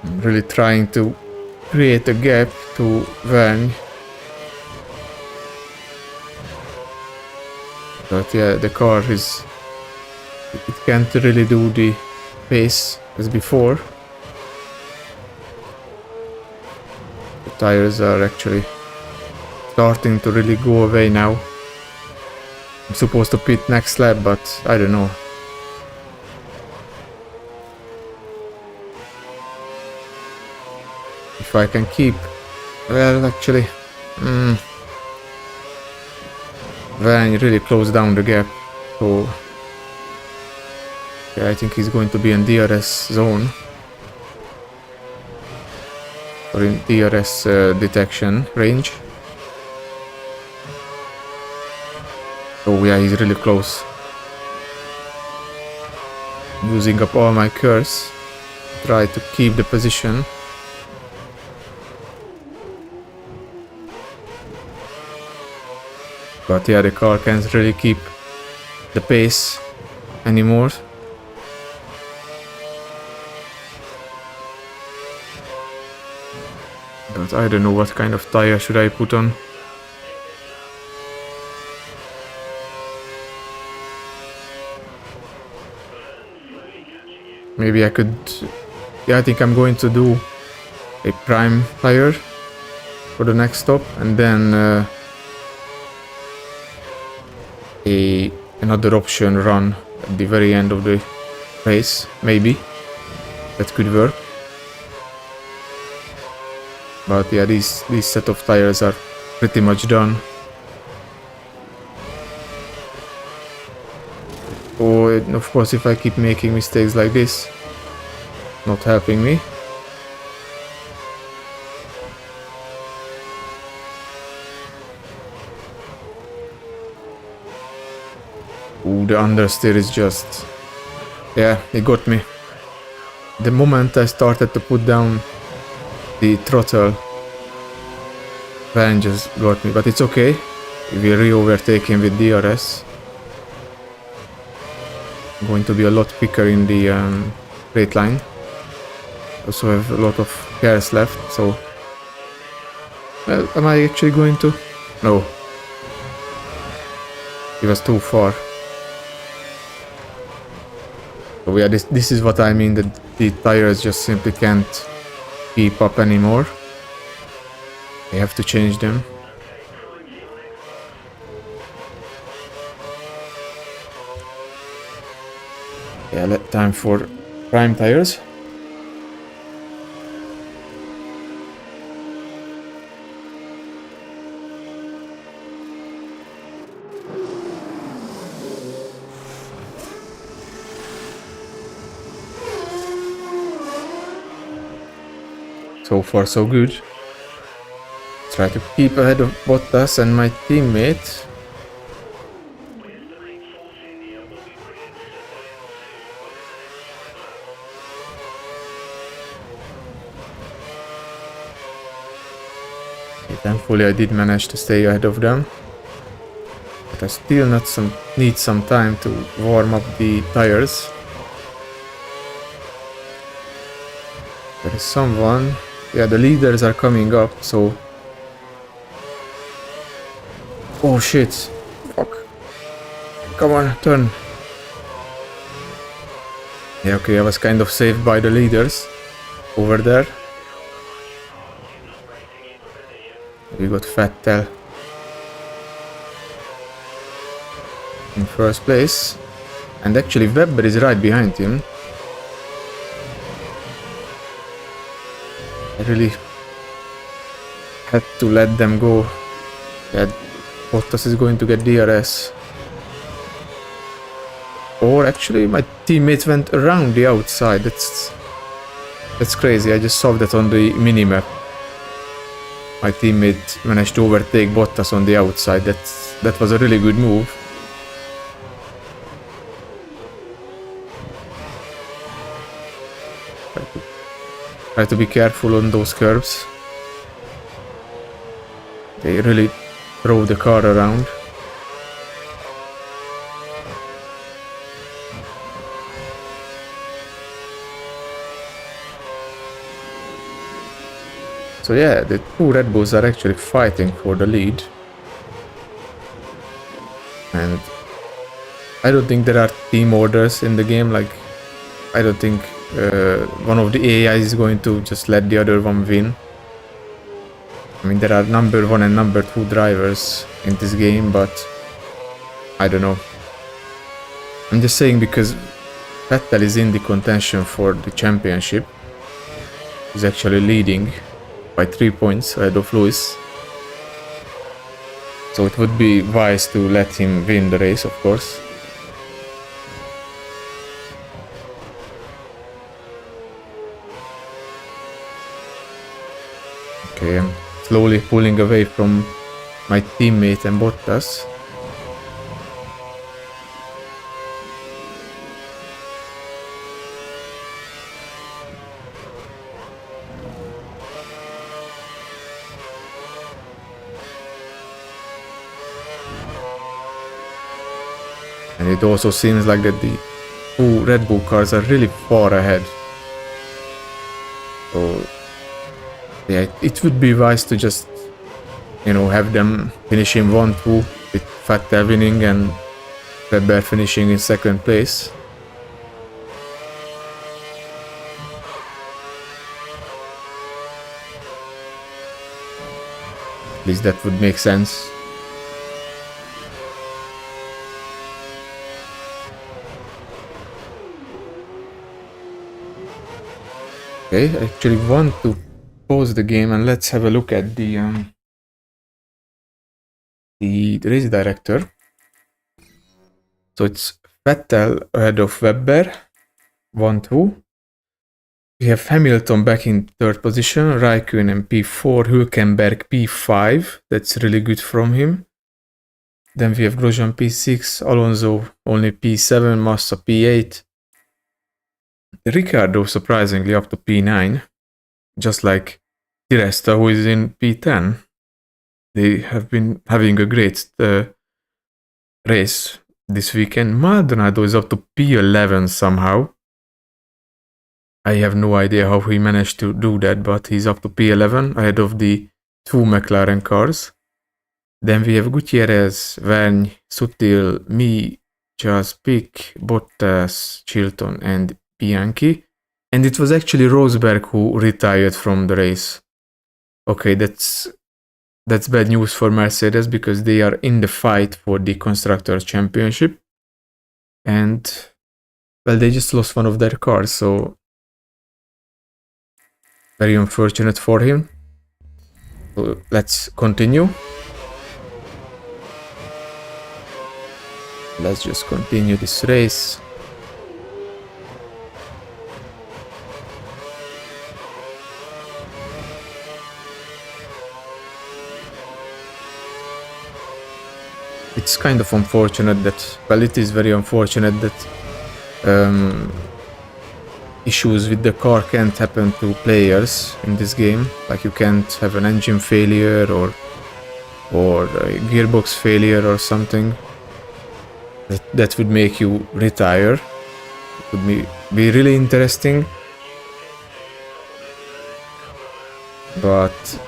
I'm really trying to create a gap to Vern. But yeah, the car it can't really do the pace as before. The tires are actually starting to really go away now. I'm supposed to pit next lap, but I don't know. If I can keep... Well, actually... Van really closed down the gap, so... Yeah, I think he's going to be in DRS zone. Or in DRS detection range. Oh yeah, he's really close. Using up all my curse. Try to keep the position. But yeah, the car can't really keep the pace anymore. But I don't know what kind of tire should I put on. maybe I could... Yeah, I think I'm going to do a prime tire for the next stop, and then another option run at the very end of the race, maybe. That could work. But yeah, these set of tires are pretty much done. Oh, and of course, if I keep making mistakes like this, not helping me. Ooh, the understeer is just... Yeah, it got me. The moment I started to put down the throttle, van just got me, but it's okay. We re-overtake him with DRS. I'm going to be a lot quicker in the straight line. Also have a lot of cars left, so... Well, am I actually going to? No. He was too far. So yeah, this is what I mean, that the tires just simply can't keep up anymore. I have to change them. Yeah, time for prime tires. So far so good. Try to keep ahead of Bottas and my teammate. Okay, thankfully I did manage to stay ahead of them. But I still need some time to warm up the tires. There is someone... Yeah, the leaders are coming up, so... Oh shit! Fuck! Come on, turn! Yeah, okay, I was kind of saved by the leaders over there. We got Vettel in first place, and actually Webber is right behind him. I really had to let them go. Yeah, Bottas is going to get DRS. Or actually my teammate went around the outside. That's crazy. I just saw that on the minimap. My teammate managed to overtake Bottas on the outside. That was a really good move. Try to be careful on those curves. They really throw the car around. So yeah, the two Red Bulls are actually fighting for the lead. And I don't think there are team orders in the game. Like, I don't think one of the AI is going to just let the other one win. I mean, there are number 1 and number 2 drivers in this game, but I don't know. I'm just saying because Vettel is in the contention for the championship. He's actually leading by 3 points ahead of Lewis. So it would be wise to let him win the race, of course. Okay, I'm slowly pulling away from my teammate and Bottas. And it also seems like that the two Red Bull cars are really far ahead. So yeah, it would be wise to just, you know, have them finishing 1-2 with Vettel winning and Webber finishing in second place. At least that would make sense. Okay, I actually want to pause the game and let's have a look at the race director. So it's Vettel ahead of Webber, 1-2. We have Hamilton back in third position, Raikkonen P4, Hülkenberg P5. That's really good from him. Then we have Grosjean P6, Alonso only P7, Massa P8. Ricciardo surprisingly up to P9, just like Di Resta, who is in P10. They have been having a great race this weekend. Maldonado is up to P11 somehow. I have no idea how he managed to do that, but he's up to P11 ahead of the two McLaren cars. Then we have Gutierrez, Vergne, Sutil, Me, Charles Pic, Bottas, Chilton, and Bianchi. And it was actually Rosberg who retired from the race. Okay, that's bad news for Mercedes because they are in the fight for the Constructors' Championship. And, well, they just lost one of their cars, so very unfortunate for him. So let's continue. Let's just continue this race. It's kind of unfortunate that, well, it is very unfortunate that issues with the car can't happen to players in this game. Like you can't have an engine failure or a gearbox failure or something that would make you retire. It would be really interesting. But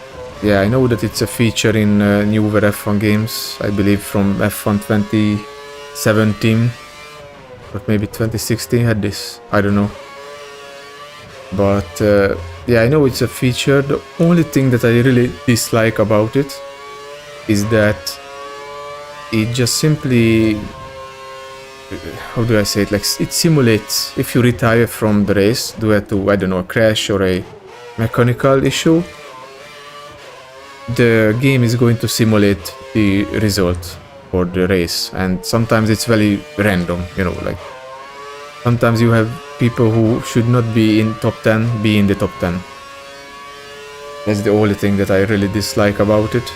yeah, I know that it's a feature in newer F1 games, I believe from F1 2017, but maybe 2016 had this, I don't know. But yeah, I know it's a feature. The only thing that I really dislike about it is that it just simply, how do I say it, like it simulates if you retire from the race due to, I don't know, a crash or a mechanical issue, the game is going to simulate the result for the race, and sometimes it's very random, you know, like sometimes you have people who should not be in top 10 be in the top 10. That's the only thing that I really dislike about it.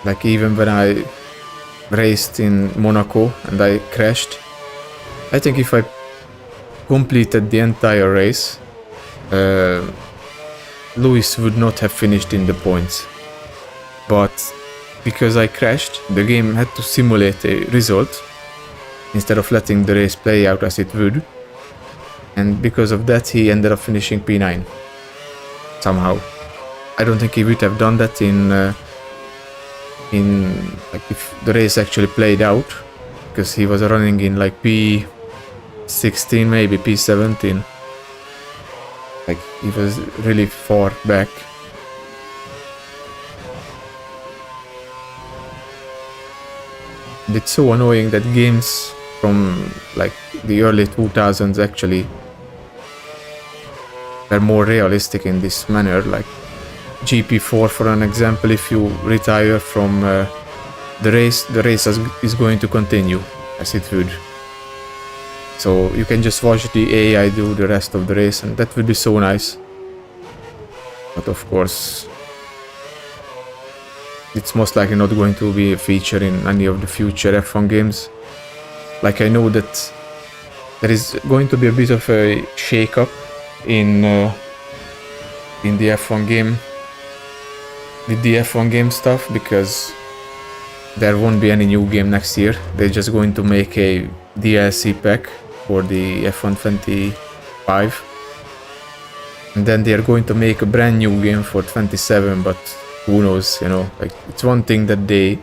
Like even when I raced in Monaco and I crashed, I think if I completed the entire race, Lewis would not have finished in the points. But because I crashed, the game had to simulate a result instead of letting the race play out as it would. And because of that, he ended up finishing P9 somehow. I don't think he would have done that in like if the race actually played out, because he was running in like P16, maybe P17. Like he was really far back. It's so annoying that games from like the early 2000s actually were more realistic in this manner. Like GP4, for an example, if you retire from the race is going to continue as it would. So you can just watch the AI do the rest of the race, and that would be so nice. But of course, it's most likely not going to be a feature in any of the future F1 games. Like I know that there is going to be a bit of a shake-up in the F1 game, with the F1 game stuff, because there won't be any new game next year. They're just going to make a DLC pack for the F1 25, and then they're going to make a brand new game for 27, but who knows, you know, like it's one thing that they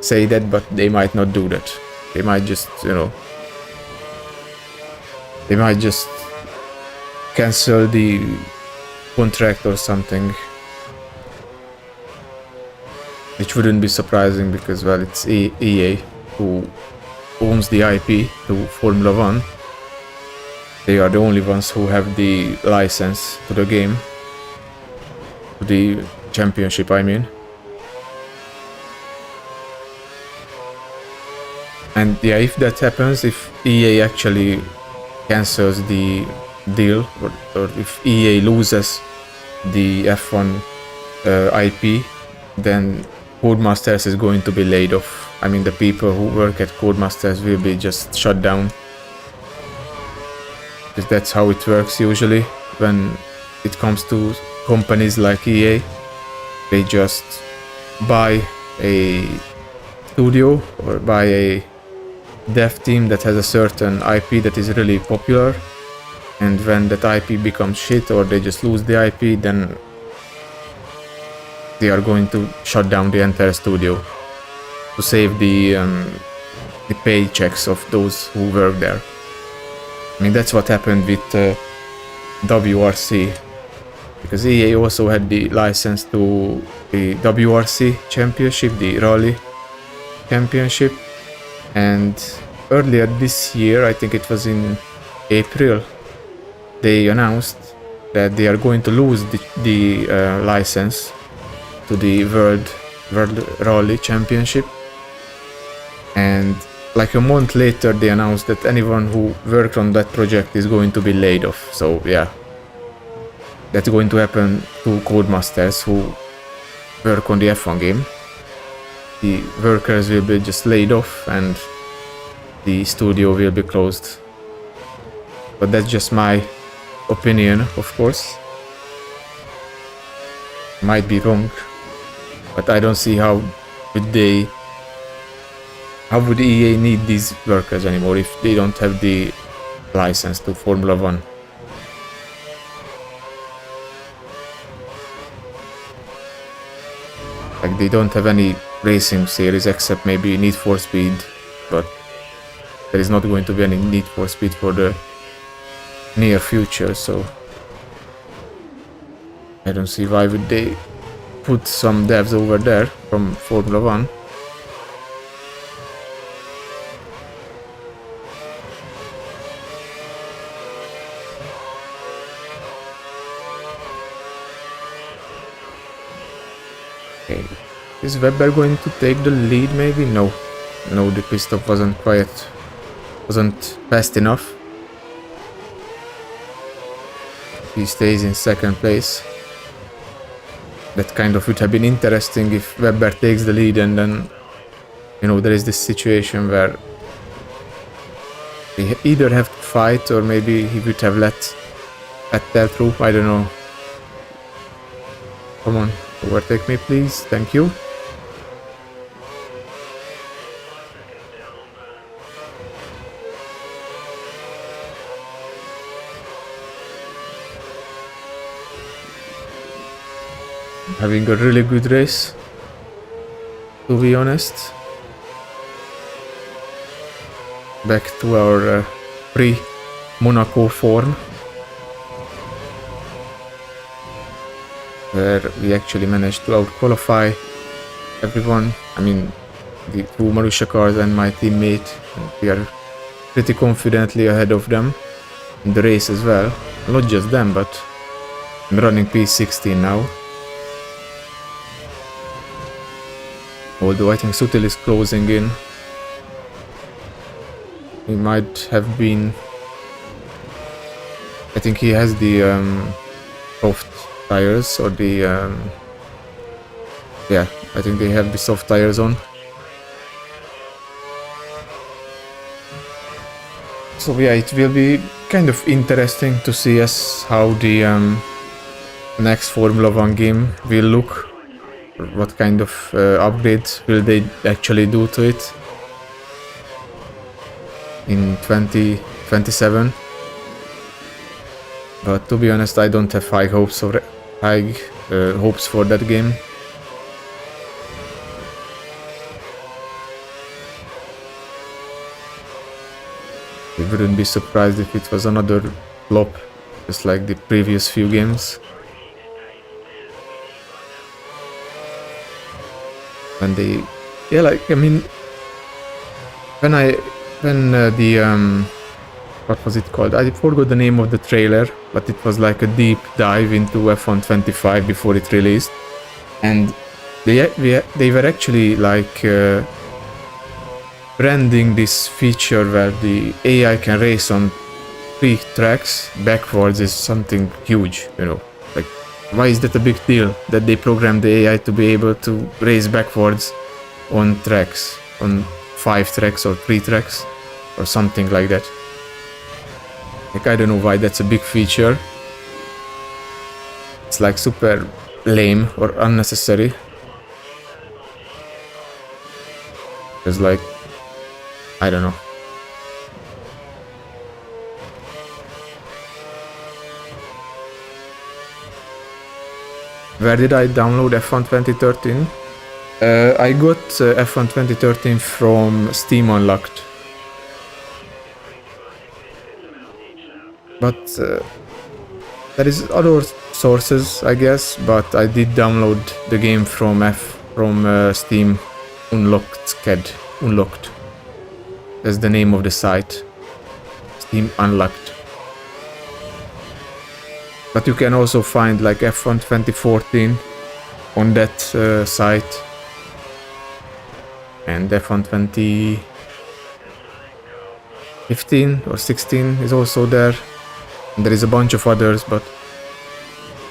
say that, but they might not do that. They might just, you know, they might just cancel the contract or something. Which wouldn't be surprising because, well, it's EA who owns the IP to Formula 1. They are the only ones who have the license to the game. To the championship, I mean. And yeah, if that happens, if EA actually cancels the deal, or if EA loses the F1 IP, then Codemasters is going to be laid off. I mean, the people who work at Codemasters will be just shut down. Because that's how it works usually when it comes to companies like EA. They just buy a studio or buy a dev team that has a certain IP that is really popular, and when that IP becomes shit or they just lose the IP, then they are going to shut down the entire studio to save the paychecks of those who work there. I mean, that's what happened with WRC, because EA also had the license to the WRC championship, the rally championship, and earlier this year, I think it was in April, they announced that they are going to lose the license to the World Rally Championship, and like a month later they announced that anyone who worked on that project is going to be laid off. So yeah, that's going to happen to Codemasters who work on the F1 game. The workers will be just laid off and the studio will be closed. But that's just my opinion, of course. Might be wrong, but I don't see how would EA need these workers anymore if they don't have the license to Formula 1. Like, they don't have any racing series except maybe Need for Speed, but there is not going to be any Need for Speed for the near future, so I don't see why would they put some devs over there from Formula 1. Okay, is Webber going to take the lead maybe? No, the pit stop wasn't fast enough. He stays in second place. That kind of would have been interesting if Webber takes the lead and then, you know, there is this situation where they either have to fight or maybe he would have let Vettel through. I don't know. Come on, overtake me please, thank you. Having a really good race, to be honest. Back to our pre-Monaco form, where we actually managed to out-qualify everyone. I mean, the two Marussia cars and my teammate, and we are pretty confidently ahead of them in the race as well. Not just them, but I'm running P16 now. Although I think Sutil is closing in. He might have been... I think he has the soft tires, or the... yeah, I think they have the soft tires on. So yeah, it will be kind of interesting to see how the next Formula 1 game will look. What kind of upgrades will they actually do to it in 2027? But to be honest, I don't have high hopes for that game. I wouldn't be surprised if it was another flop just like the previous few games. When they, yeah, like I mean, when what was it called? I forgot the name of the trailer, but it was like a deep dive into F1 25 before it released, and they were actually like branding this feature where the AI can race on 3 tracks backwards is something huge, you know. Like, why is that a big deal that they programmed the AI to be able to race backwards on tracks, on 5 tracks or 3 tracks or something like that? Like, I don't know why that's a big feature. It's like super lame or unnecessary. It's like, I don't know. Where did I download F1 2013? I got F1 2013 from Steam Unlocked. But there is other sources, I guess, but I did download the game from Steam Unlocked. That's the name of the site. Steam Unlocked. But you can also find like F1 2014 on that site. And F1 2015 or 16 is also there. And there is a bunch of others, but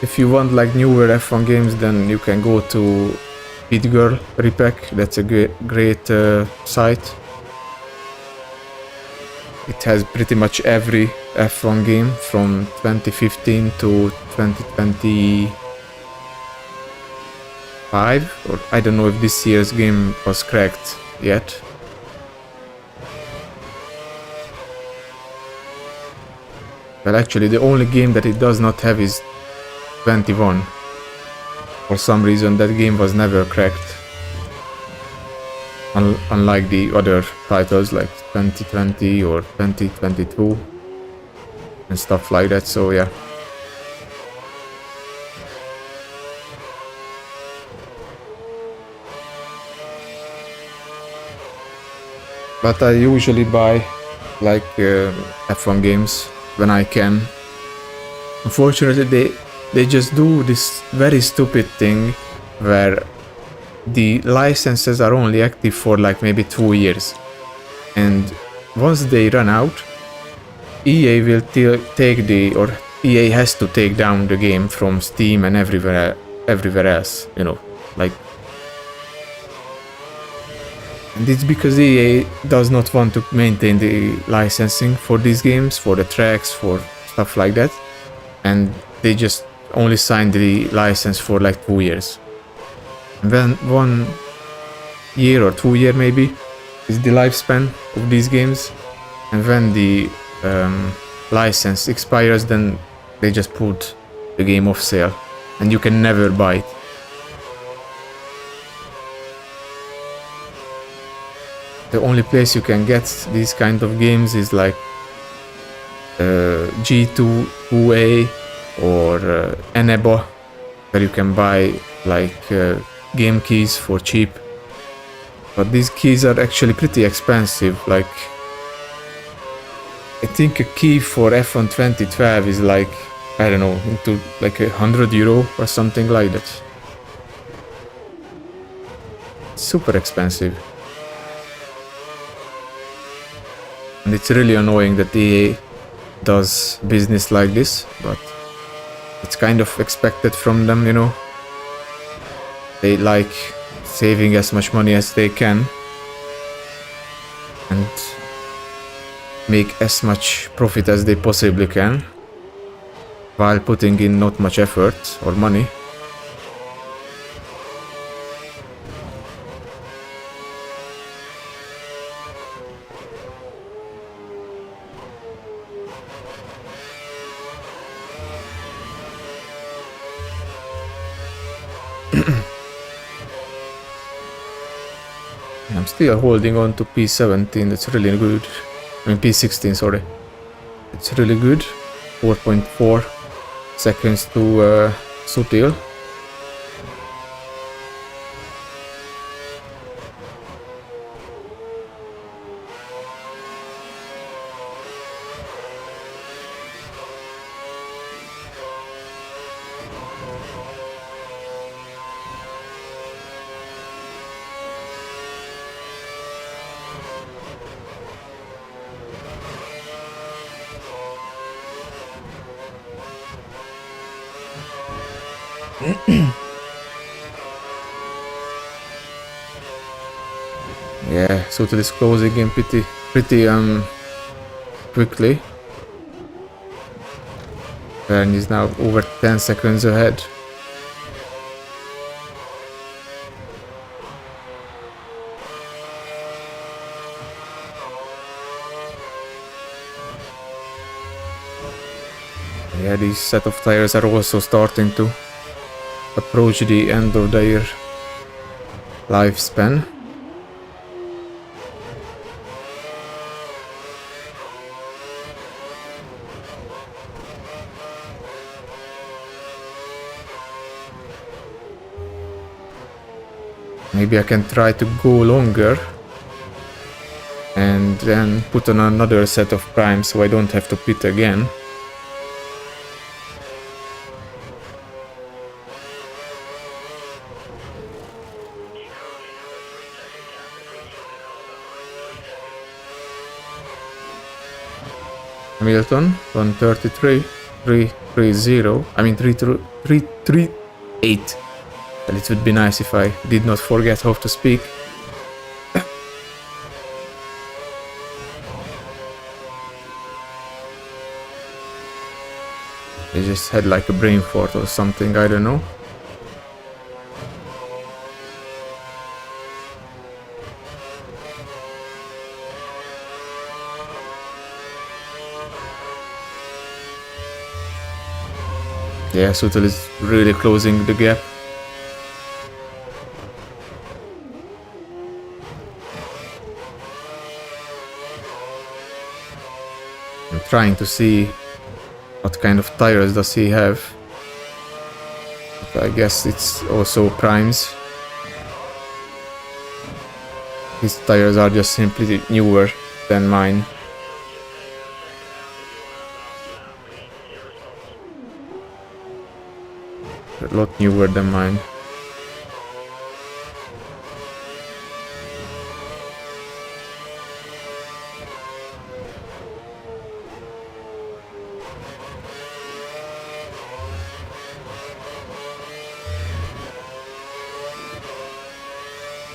if you want like newer F1 games, then you can go to Girl Repack. That's a great site. It has pretty much every F1 game from 2015 to 2025, or I don't know if this year's game was cracked yet. Well, actually, the only game that it does not have is 21. For some reason, that game was never cracked. Unlike the other titles like 2020 or 2022 and stuff like that, so yeah. But I usually buy like F1 games when I can. Unfortunately, they just do this very stupid thing where the licenses are only active for like maybe 2 years, and once they run out, EA will EA has to take down the game from Steam and everywhere else, you know, like. And it's because EA does not want to maintain the licensing for these games, for the tracks, for stuff like that, and they just only sign the license for like 2 years. When 1 year or 2 year maybe is the lifespan of these games, and when the license expires, then they just put the game off sale and you can never buy it. The only place you can get these kind of games is like G2A or Eneba, where you can buy like game keys for cheap. But these keys are actually pretty expensive. Like, I think a key for F1 2012 is like, I don't know, into like €100 or something like that. Super expensive. And it's really annoying that EA does business like this, but it's kind of expected from them, you know. They like saving as much money as they can and make as much profit as they possibly can while putting in not much effort or money. I'm still holding on to P17, that's really good. I mean P16, sorry. It's really good. 4.4 seconds to Sutil. Yeah, Sutil is closing in pretty quickly. Verne is now over 10 seconds ahead. Yeah, these set of tires are also starting to approach the end of their lifespan. Maybe I can try to go longer and then put on another set of primes so I don't have to pit again. Hamilton, 133, 330, I mean 338. Well, it would be nice if I did not forget how to speak. I just had like a brain fart or something, I don't know. Yeah, Sutil is really closing the gap. I'm trying to see what kind of tires does he have. But I guess it's also primes. His tires are just simply newer than mine. A lot newer than mine.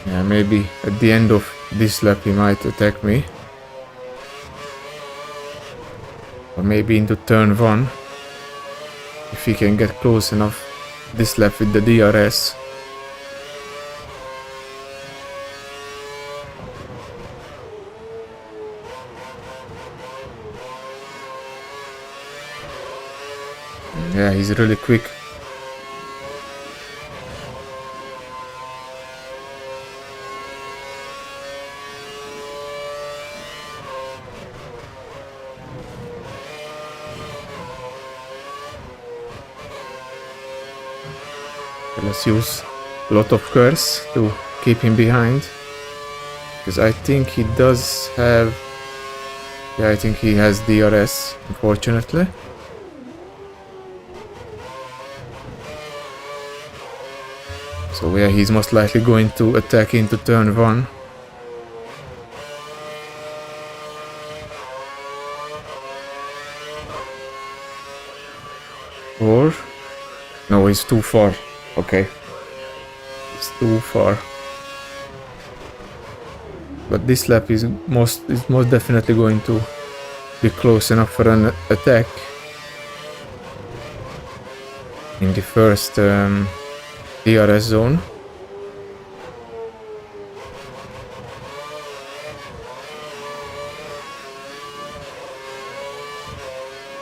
Yeah, maybe at the end of this lap he might attack me. Or maybe into turn 1. If he can get close enough this lap with the DRS. Yeah, he's really quick. Let's use a lot of curse to keep him behind. Because I think he does have... Yeah, I think he has DRS, unfortunately. So yeah, he's most likely going to attack into turn 1. Or... No, he's too far. Okay. It's too far. But this lap is most definitely going to be close enough for an attack. In the first DRS zone.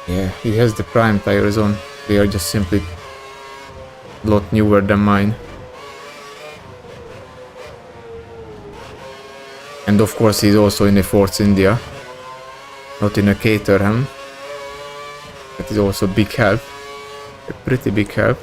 Yeah, he has the prime tires on. They are just simply a lot newer than mine. And of course he's also in a Force India, not in a Caterham. That is also a big help. A pretty big help.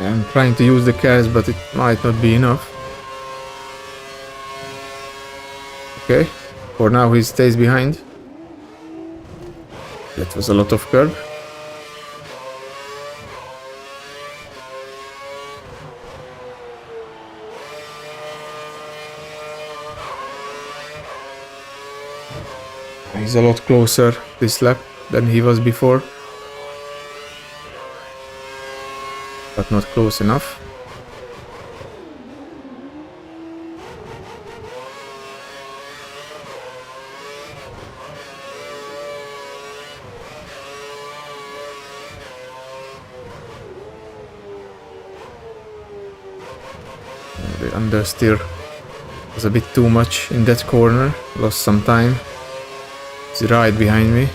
I'm trying to use the cars, but it might not be enough. Okay, for now he stays behind. That was a lot of curb. He's a lot closer this lap than he was before. But not close enough. The understeer was a bit too much in that corner. Lost some time. He's right behind me.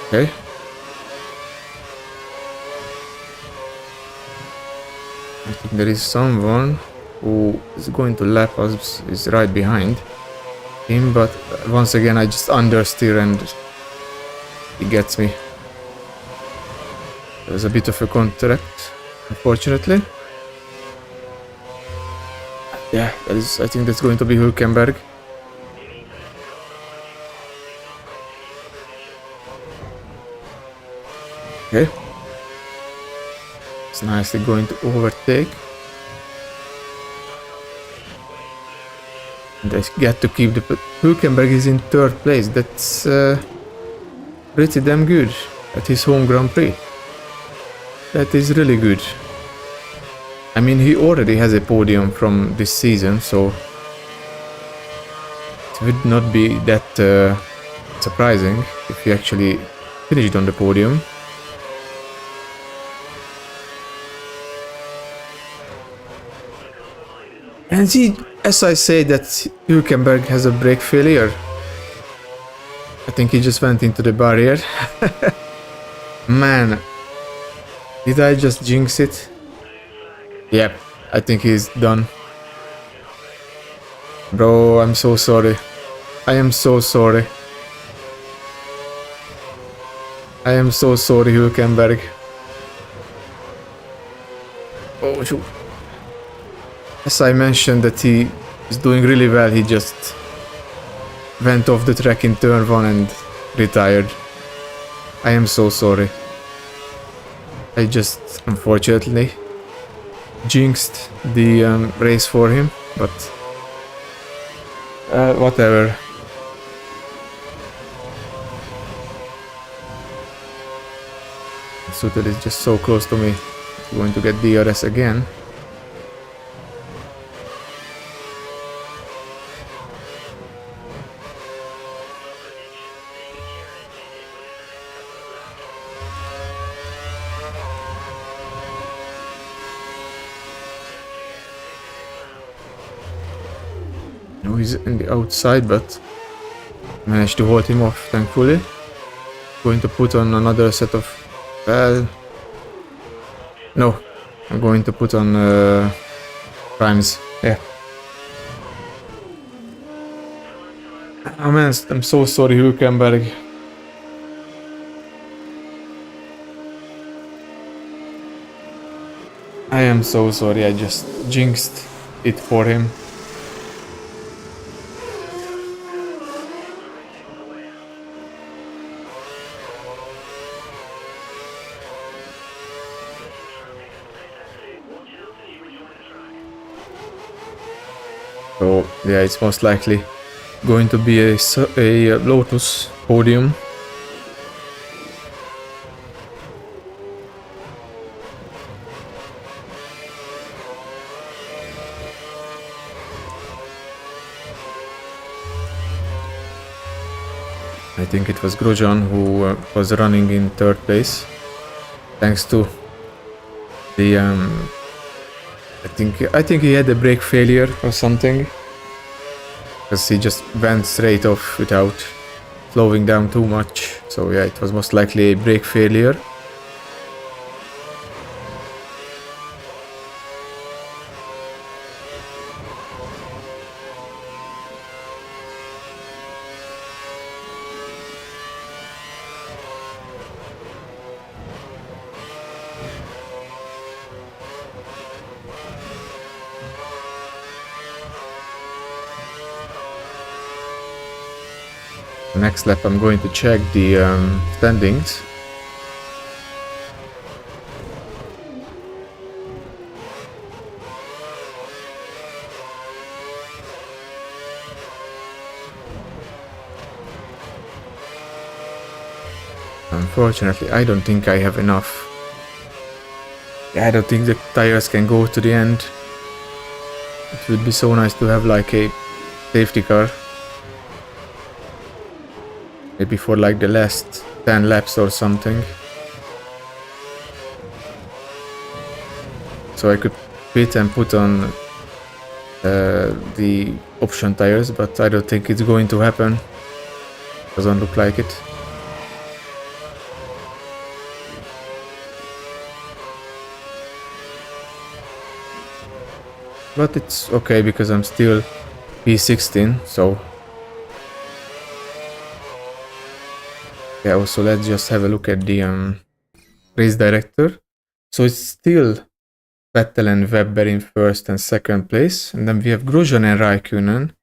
Okay. I think there is someone who is going to lap us, is right behind him, but once again I just understeer and he gets me. There's a bit of a contract, unfortunately. Yeah, I think that's going to be Hülkenberg. Okay. It's nicely going to overtake. And I get to keep the... Hülkenberg is in third place. That's pretty damn good at his home Grand Prix. That is really good. I mean, he already has a podium from this season, so it would not be that surprising if he actually finished on the podium. And see, as I say that Hülkenberg has a brake failure, I think he just went into the barrier. Man, did I just jinx it? Yep, I think he's done. Bro, I'm so sorry. I am so sorry. I am so sorry, Hülkenberg. Oh, shoot. As I mentioned that he is doing really well, he just went off the track in turn 1 and retired. I am so sorry. I just, unfortunately, jinxed the race for him, but whatever. Sutil is just so close to me. He's going to get DRS again. No, he's in the outside, but managed to hold him off, thankfully. Going to put on another set of... Well... No, I'm going to put on primes. Yeah. Oh man, I'm so sorry, Hülkenberg. I am so sorry, I just jinxed it for him. So yeah, it's most likely going to be a Lotus podium. I think it was Grosjean who was running in third place, thanks to the I think he had a brake failure or something, because he just went straight off without slowing down too much. So yeah, it was most likely a brake failure. Next lap I'm going to check the standings. Unfortunately, I don't think I have enough. Yeah, I don't think the tires can go to the end. It would be so nice to have like a safety car. Maybe for like the last 10 laps or something. So I could pit and put on the option tires, but I don't think it's going to happen. Doesn't look like it. But it's okay because I'm still P16, so yeah. Also, let's just have a look at the race director. So it's still Vettel and Webber in first and second place, and then we have Grosjean and Raikkonen.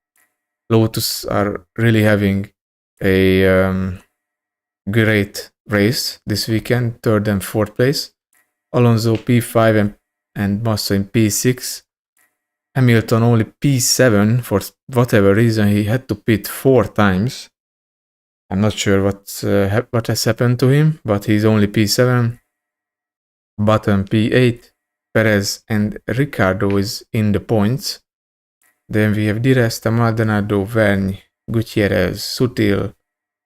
Lotus are really having a great race this weekend, third and fourth place. Alonso P5 and Massa in P6. Hamilton only P7 for whatever reason. He had to pit 4 times. I'm not sure what has happened to him, but he's only P7. Button P8. Perez and Ricciardo is in the points. Then we have Di Resta, Maldonado, Vergne, Gutierrez, Sutil,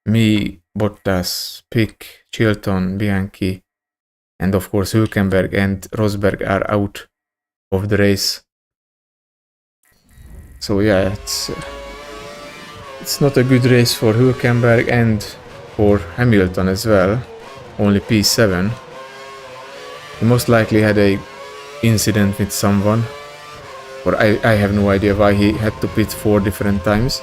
me, Bottas, Pick, Chilton, Bianchi, and of course Hülkenberg and Rosberg are out of the race. So yeah, it's not a good race for Hülkenberg and for Hamilton as well. Only P7. He most likely had a incident with someone, or I have no idea why he had to pit 4 different times.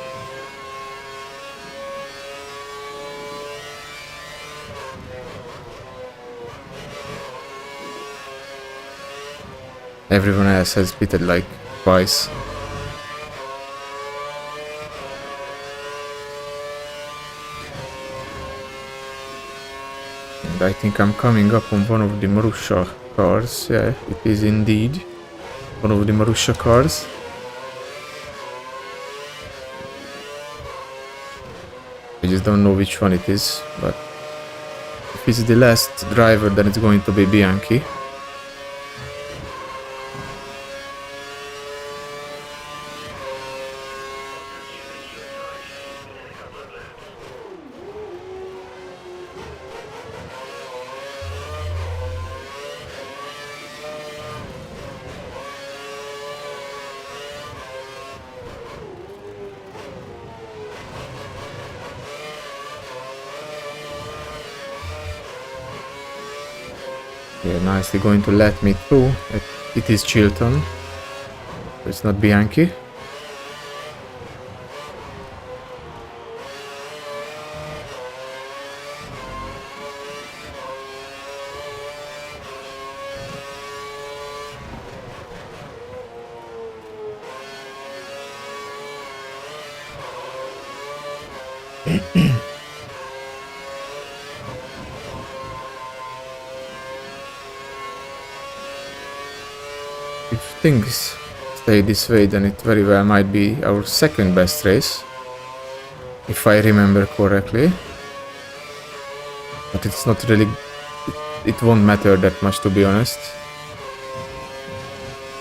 Everyone else has pitted like twice. And I think I'm coming up on one of the Marussia cars. Yeah, it is indeed one of the Marussia cars. I just don't know which one it is, but if it's the last driver, then it's going to be Bianchi. Yeah, nicely going to let me through. It is Chilton. It's not Bianchi. If things stay this way, then it very well might be our second best race, if I remember correctly. But it's not really... It won't matter that much, to be honest.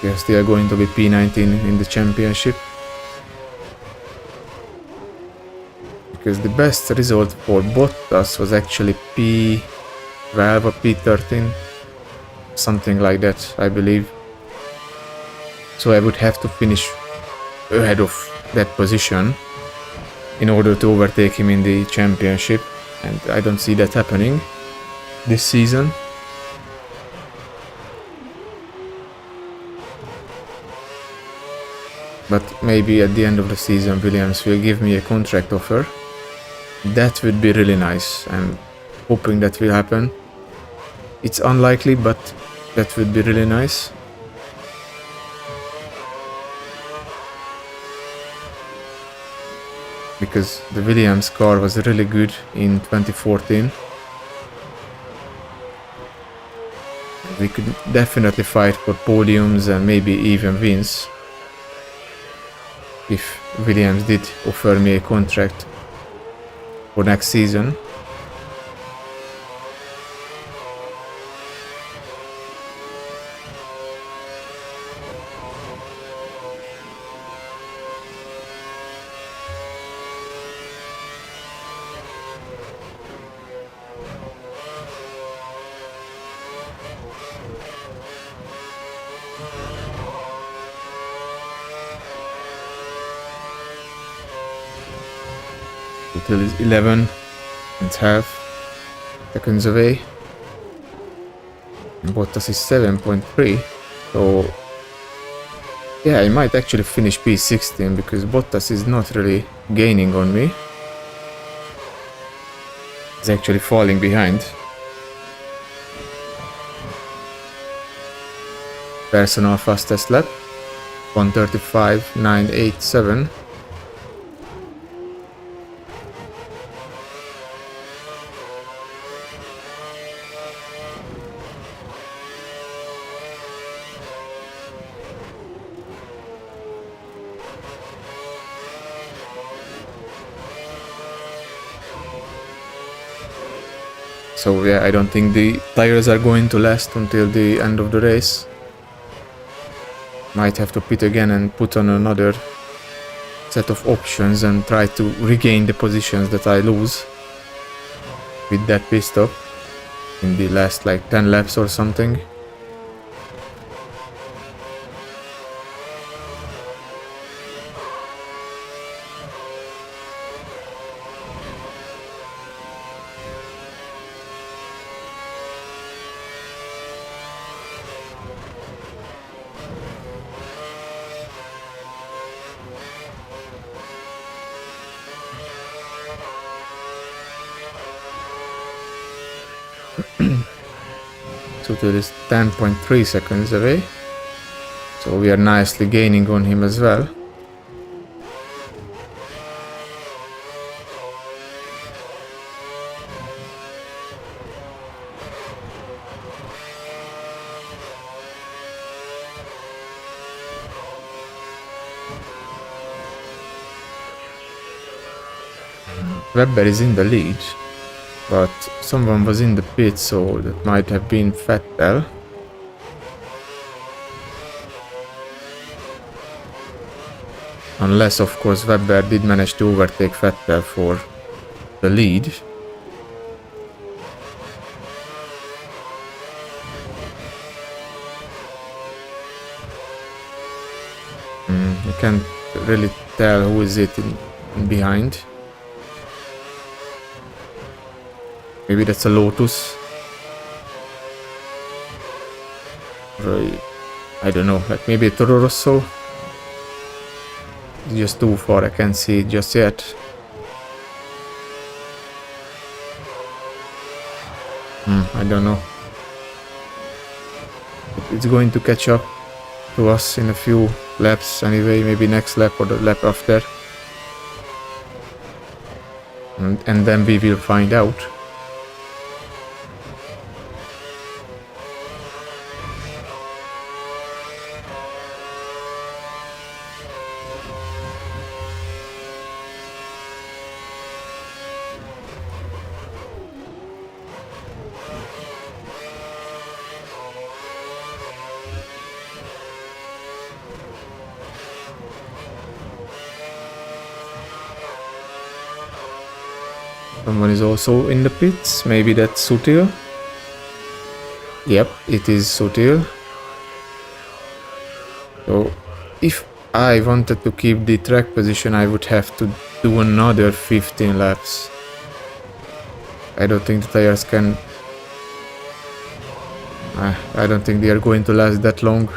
We are still going to be P19 in the championship. because the best result for Bottas was actually P12 or P13, something like that, I believe. So I would have to finish ahead of that position in order to overtake him in the championship, and I don't see that happening this season. But maybe at the end of the season Williams will give me a contract offer. That would be really nice. I'm hoping that will happen. It's unlikely, but that would be really nice. Because the Williams car was really good in 2014. We could definitely fight for podiums and maybe even wins if Williams did offer me a contract for next season. Total is 11.5 seconds away. And Bottas is 7.3. So yeah, I might actually finish P16 because Bottas is not really gaining on me. He's actually falling behind. Personal fastest lap 1:35.987. So yeah, I don't think the tires are going to last until the end of the race. Might have to pit again and put on another set of options and try to regain the positions that I lose with that pit stop in the last like 10 laps or something. Total is 10.3 seconds away, so we are nicely gaining on him as well. Webber is in the lead, but someone was in the pit, so that might have been Vettel. Unless, of course, Webber did manage to overtake Vettel for the lead. You can't really tell who is it in behind. Maybe that's a Lotus. Or I don't know, like maybe a Toro Rosso. It's just too far, I can't see it just yet. I don't know. It's going to catch up to us in a few laps anyway, maybe next lap or the lap after. And then we will find out. Someone is also in the pits. Maybe that's Sutil. Yep, it is Sutil. So if I wanted to keep the track position, I would have to do another 15 laps. I don't think the tires can... I don't think they are going to last that long.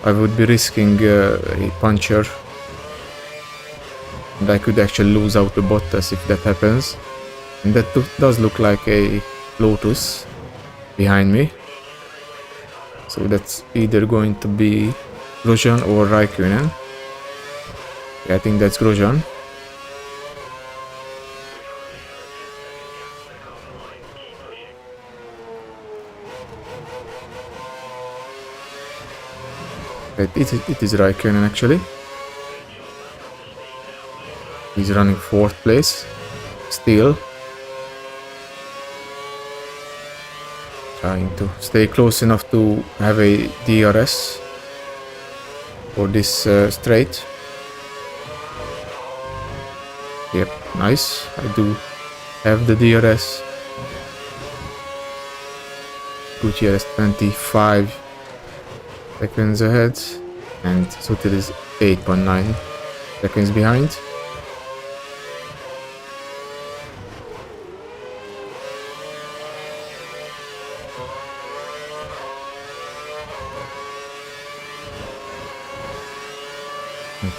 I would be risking a puncture. And I could actually lose out to Bottas if that happens. And that does look like a Lotus behind me. So that's either going to be Grosjean or Raikkonen. Yeah, I think that's Grosjean. It is Raikkonen actually. He's running 4th place. Still. Trying to stay close enough to have a DRS for this straight. Yep, nice. I do have the DRS. Gutierrez 25 seconds ahead, and Sutil is 8.9 seconds behind.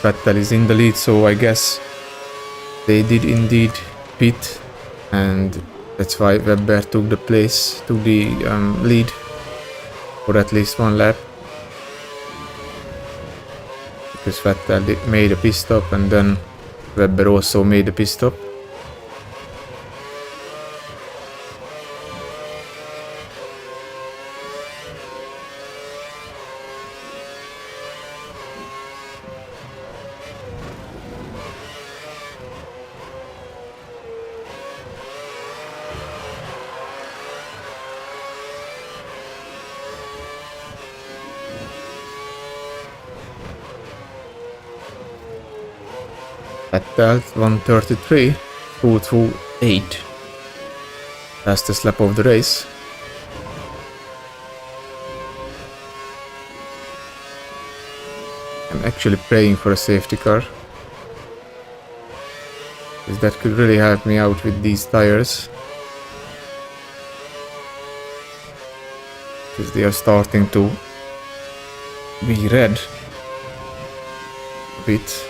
Vettel is in the lead, so I guess they did indeed pit, and that's why Webber took the lead for at least one lap. Because Vettel made a pit stop, and then Webber also made a pit stop. Vettel 1:33, 2:28. Fastest lap of the race. I'm actually praying for a safety car, because that could really help me out with these tires. Because they are starting to be red a bit.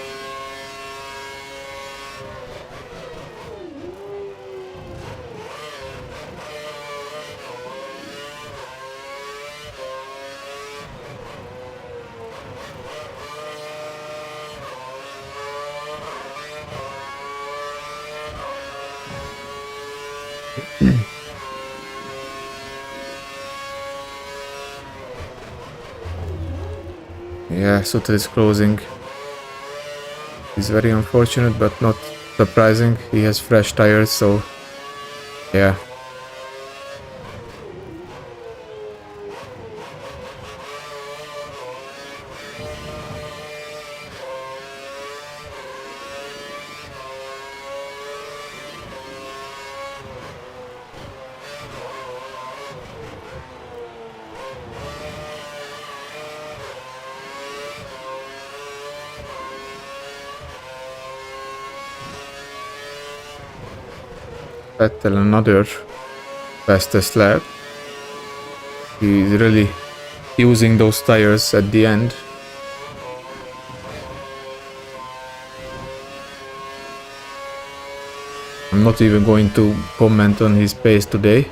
Yeah, Sutil is closing. It's very unfortunate, but not surprising. He has fresh tires, so yeah. Vettel another fastest lap. He's really using those tires at the end. I'm not even going to comment on his pace today.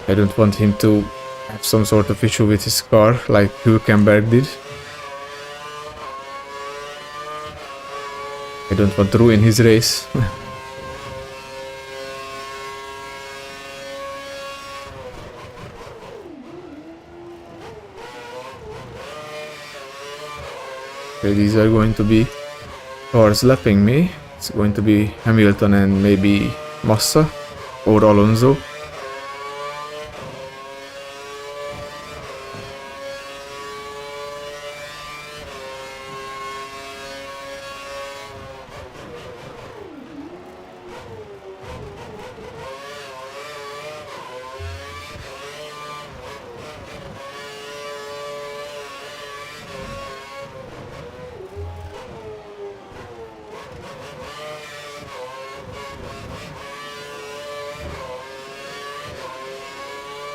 I don't want him to have some sort of issue with his car like Hülkenberg did. I don't want to ruin his race. Okay, these are going to be cars lapping me. It's going to be Hamilton and maybe Massa or Alonso.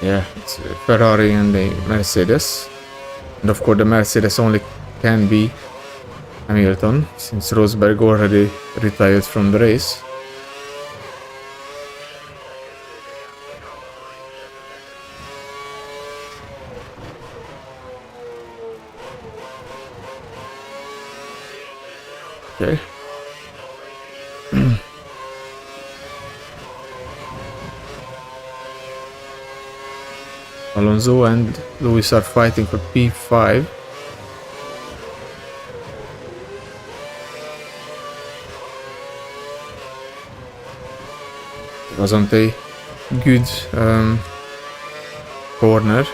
Yeah, it's a Ferrari and a Mercedes. And of course the Mercedes only can be Hamilton, since Rosberg already retired from the race. Okay. Alonso and Lewis are fighting for P5. It wasn't a good corner.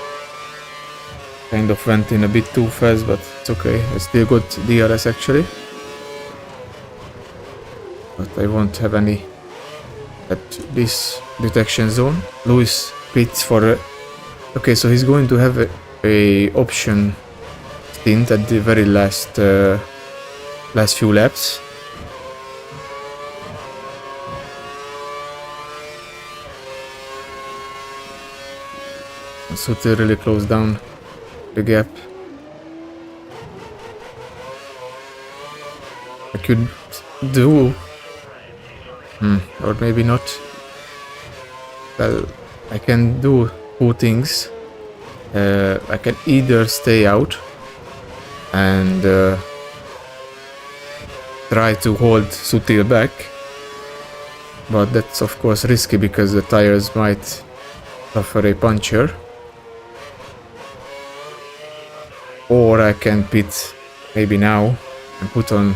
Kind of went in a bit too fast, but it's okay. I still got DRS actually. But I won't have any at this detection zone. Lewis pits for okay, so he's going to have a option stint at the very last few laps. So to really close down the gap. I could do, or maybe not. Well, I can do two things. I can either stay out and try to hold Sutil back, but that's of course risky because the tires might suffer a puncture. Or I can pit maybe now and put on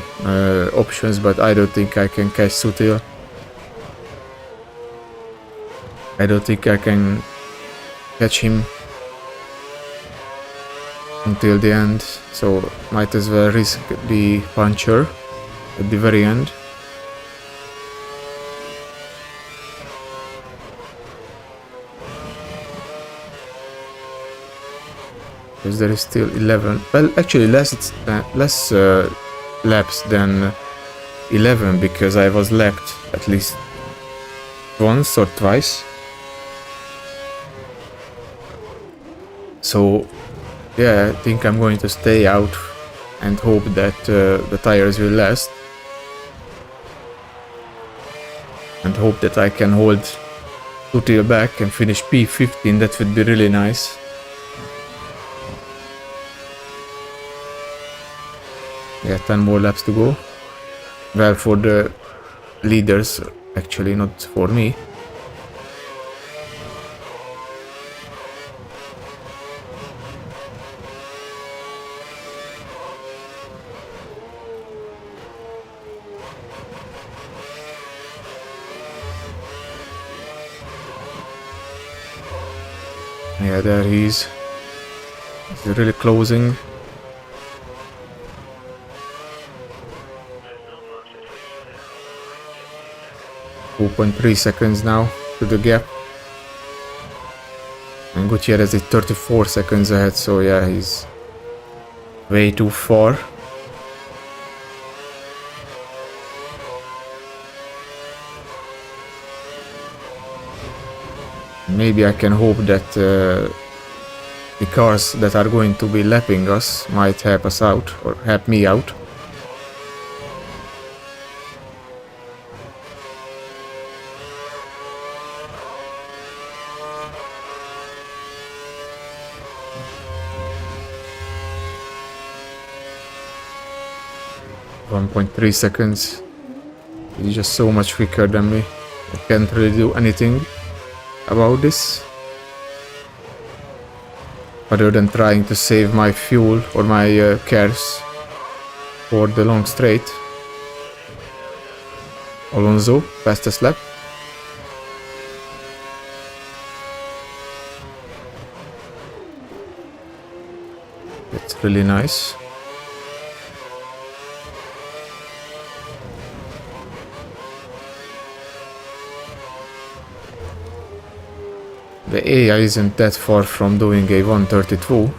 options, but I don't think I can catch Sutil. I don't think I can catch him until the end, so might as well risk the puncture at the very end. Because there is still 11, well actually less laps than 11, because I was lapped at least once or twice. So yeah, I think I'm going to stay out and hope that the tires will last. And hope that I can hold Sutil back and finish P15, that would be really nice. Yeah, 10 more laps to go. Well, for the leaders, actually, not for me. Yeah, there he is. He's really closing. .3 seconds now to the gap. And Gutierrez is 34 seconds ahead, so yeah, he's way too far. Maybe I can hope that the cars that are going to be lapping us might help us out, or help me out. .3 seconds. He's just so much quicker than me. I can't really do anything about this other than trying to save my fuel or my cars for the long straight. Alonso, fastest lap. That's really nice. The AI isn't that far from doing a 132.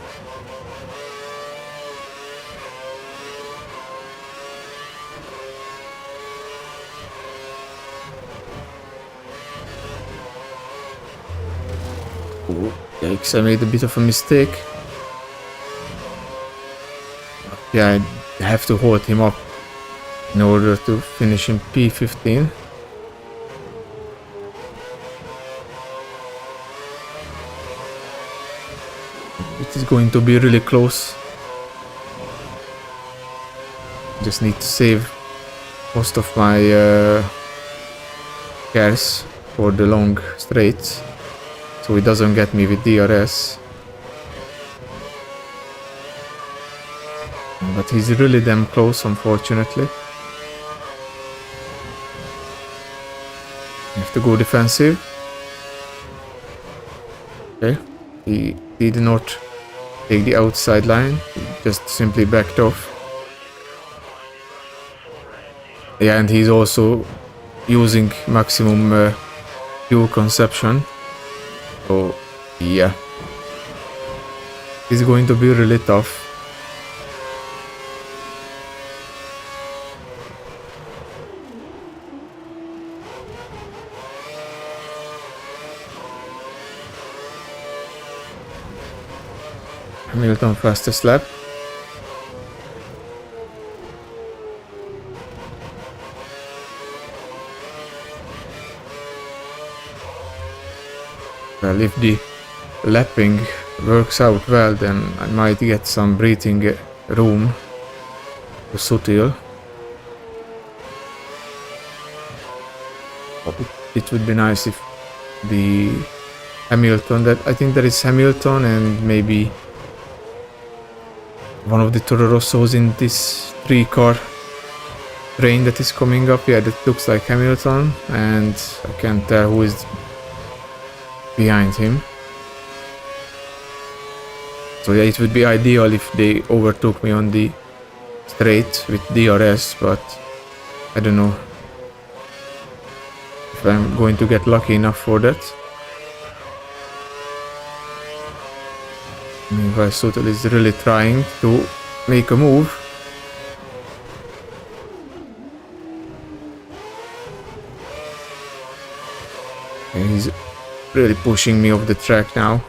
Oh, yikes, I made a bit of a mistake. Yeah, I have to hold him up in order to finish in P15. It is going to be really close. Just need to save most of my cares for the long straights, so he doesn't get me with DRS. But he's really damn close, unfortunately. I have to go defensive. Okay, he did not take the outside line, he just simply backed off. Yeah, and he's also using maximum fuel consumption. So yeah, it's going to be really tough. Hamilton fastest lap. Well, if the lapping works out well, then I might get some breathing room to Sutil. It would be nice if the Hamilton, that I think there is Hamilton and maybe one of the Toro Rossos in this 3-car train that is coming up. Yeah, that looks like Hamilton, and I can't tell who is behind him. So yeah, it would be ideal if they overtook me on the straight with DRS, but I don't know if I'm going to get lucky enough for that. Meanwhile, Sutil is really trying to make a move. And he's really pushing me off the track now.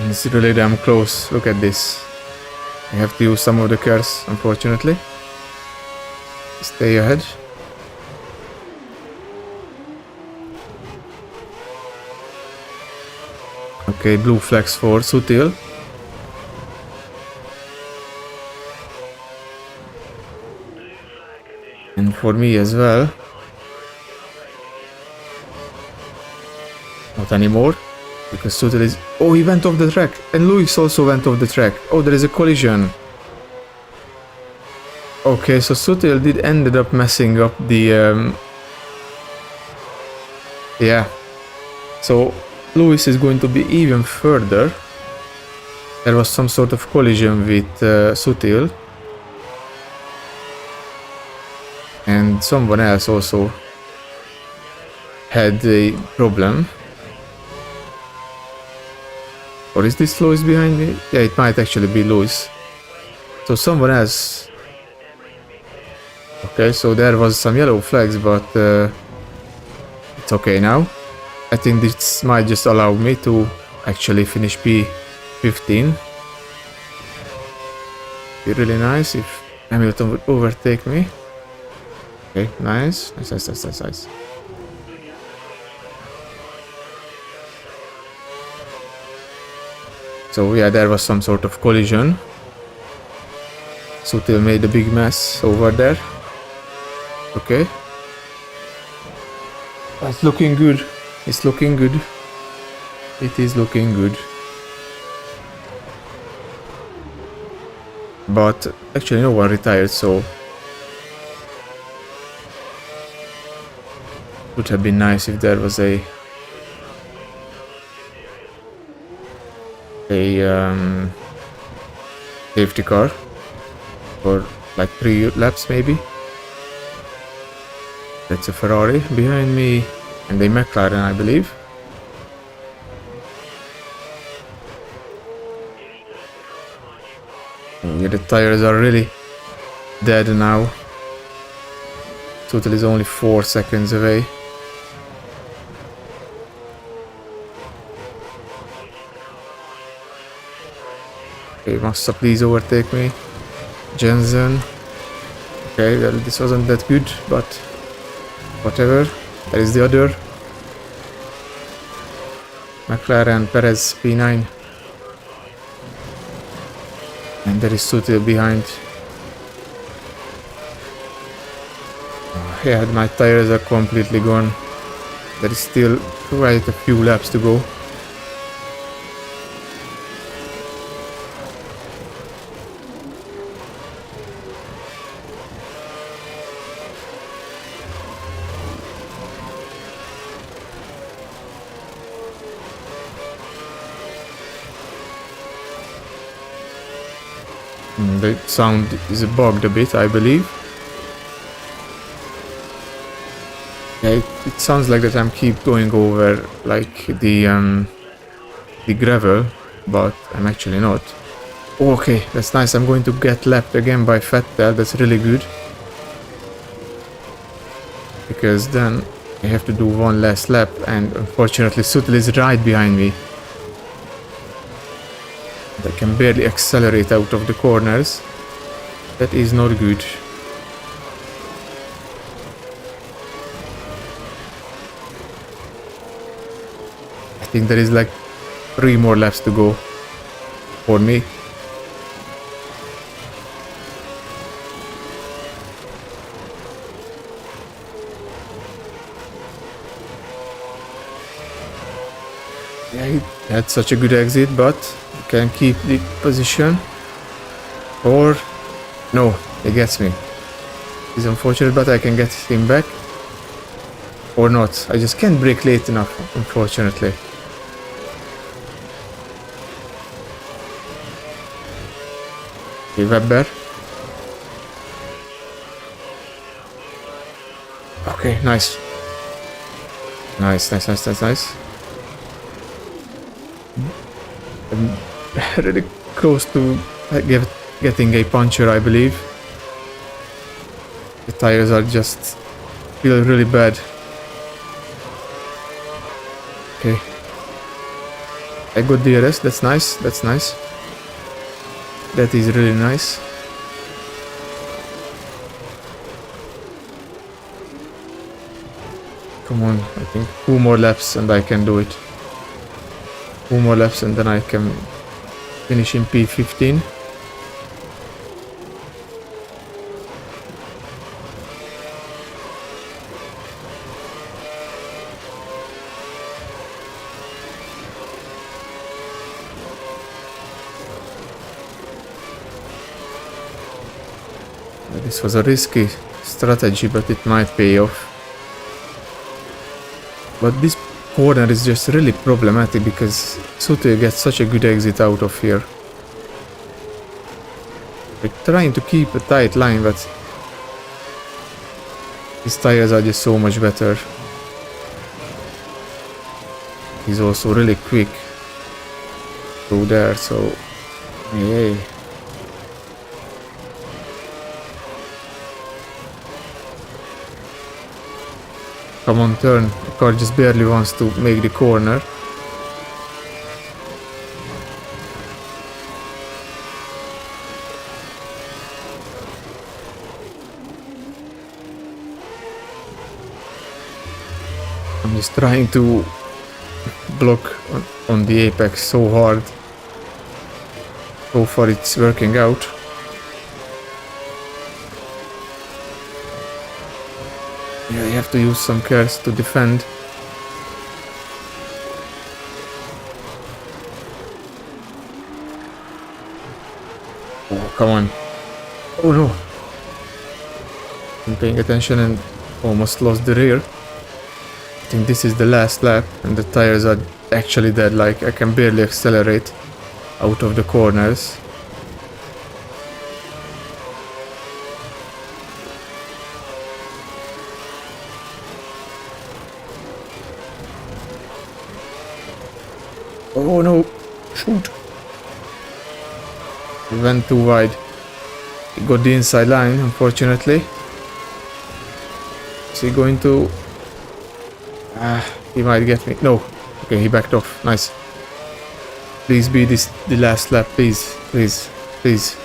It's really damn close. Look at this. I have to use some of the cars, unfortunately. Stay ahead. Okay, blue flags for Sutil. And for me as well. Not anymore. Because Sutil is... Oh, he went off the track. And Lewis also went off the track. Oh, there is a collision. Okay, so Sutil did ended up messing up the... Yeah. So Lewis is going to be even further. There was some sort of collision with Sutil. And someone else also had a problem. Or is this Lewis behind me? Yeah, it might actually be Lewis. So someone else... Okay, so there was some yellow flags, but it's okay now. I think this might just allow me to actually finish P15. Be really nice if Hamilton would overtake me. Okay, nice. Nice. So yeah, there was some sort of collision. Sutil made a big mess over there. Okay. It's looking good. It's looking good. It is looking good. But actually no one retired, so... It would have been nice if there was a safety car for like 3 laps maybe. That's a Ferrari behind me and a McLaren, I believe. Yeah, the tires are really dead now. Total is only 4 seconds away. Okay, Massa, please overtake me. Jensen. Okay, well, this wasn't that good, but whatever. There is the other. McLaren, Perez, P9. And there is Sutil behind. Yeah, my tires are completely gone. There is still quite a few laps to go. The sound is bugged a bit, I believe. Yeah, it sounds like that I'm keep going over like the gravel, but I'm actually not. Oh, okay, that's nice. I'm going to get lapped again by Vettel. That's really good. Because then I have to do one last lap, and unfortunately Sutil is right behind me. I can barely accelerate out of the corners. That is not good. I think there is like 3 more laps to go for me. Yeah, he had such a good exit, but can keep the position. Or no, he gets me. It's unfortunate, but I can get him back. Or not. I just can't brake late enough, unfortunately. Okay, Webber. Okay, nice. Nice. I'm really close to getting a puncture, I believe. The tires are just feel really bad. Okay. I got DRS, that's nice. That is really nice. Come on, I think 2 more laps and I can do it. 2 more laps and then I can finish in P15. This was a risky strategy, but it might pay off. But this corner is just really problematic because Sutil gets such a good exit out of here. We're trying to keep a tight line, but his tires are just so much better. He's also really quick through there, so yay. Come on, turn. The car just barely wants to make the corner. I'm just trying to block on the apex so hard. So far it's working out. Yeah, I have to use some cares to defend. Oh, come on. Oh no. I'm paying attention and almost lost the rear. I think this is the last lap and the tires are actually dead, like I can barely accelerate out of the corners. Oh no, shoot. It went too wide. It got the inside line, unfortunately. Is he going to... he might get me. No. Okay, he backed off. Nice. Please be this the last lap, please. Please. Please.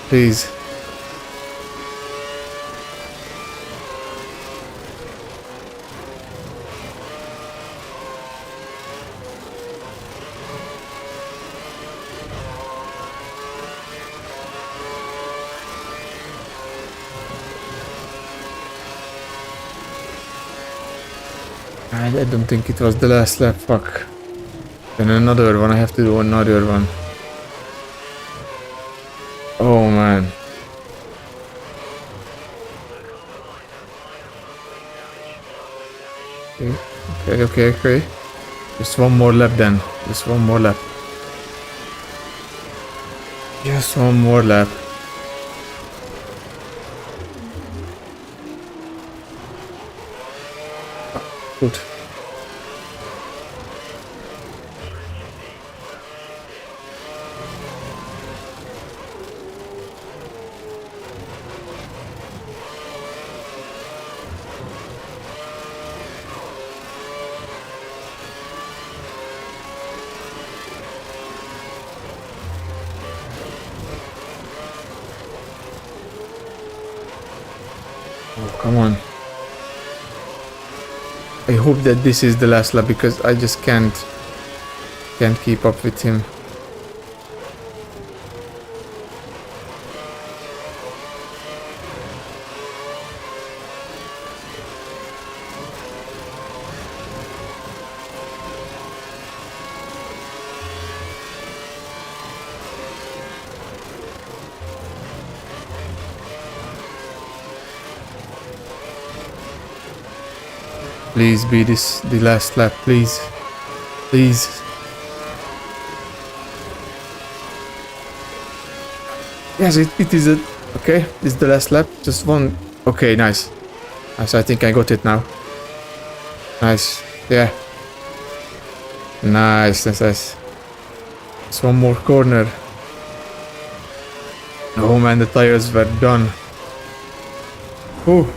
Please. I don't think it was the last lap, fuck. Then another one, I have to do another one. Oh man. Okay. Just one more lap then. Just one more lap. Just one more lap. Good. Oh, come on. I hope that this is the last lap because I just can't keep up with him. Please be this the last lap, please. Please. Yes, it is a... Okay, this is the last lap. Just one... Okay, nice. Nice, I think I got it now. Nice. Yeah. Nice. Just one more corner. Oh man, the tires were done. Oh.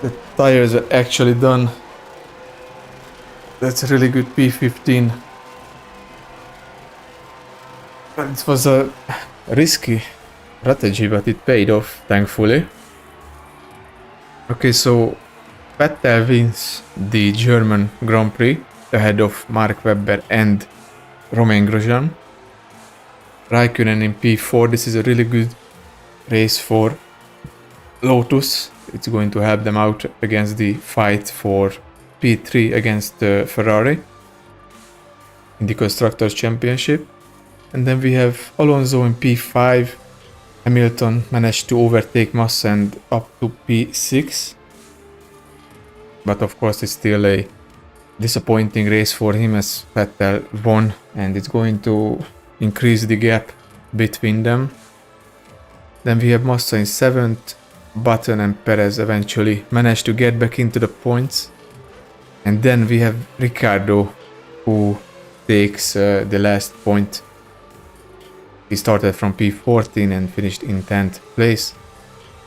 The tires are actually done. That's a really good P15. But it was a risky strategy, but it paid off, thankfully. Okay, so Vettel wins the German Grand Prix ahead of Mark Webber and Romain Grosjean. Raikkonen in P4. This is a really good race for Lotus. It's going to help them out against the fight for P3 against Ferrari in the Constructors' Championship. And then we have Alonso in P5. Hamilton managed to overtake Massa and up to P6. But of course it's still a disappointing race for him as Vettel won, and it's going to increase the gap between them. Then we have Massa in 7th. Button and Perez eventually managed to get back into the points. And then we have Ricciardo, who takes the last point. He started from P14 and finished in 10th place.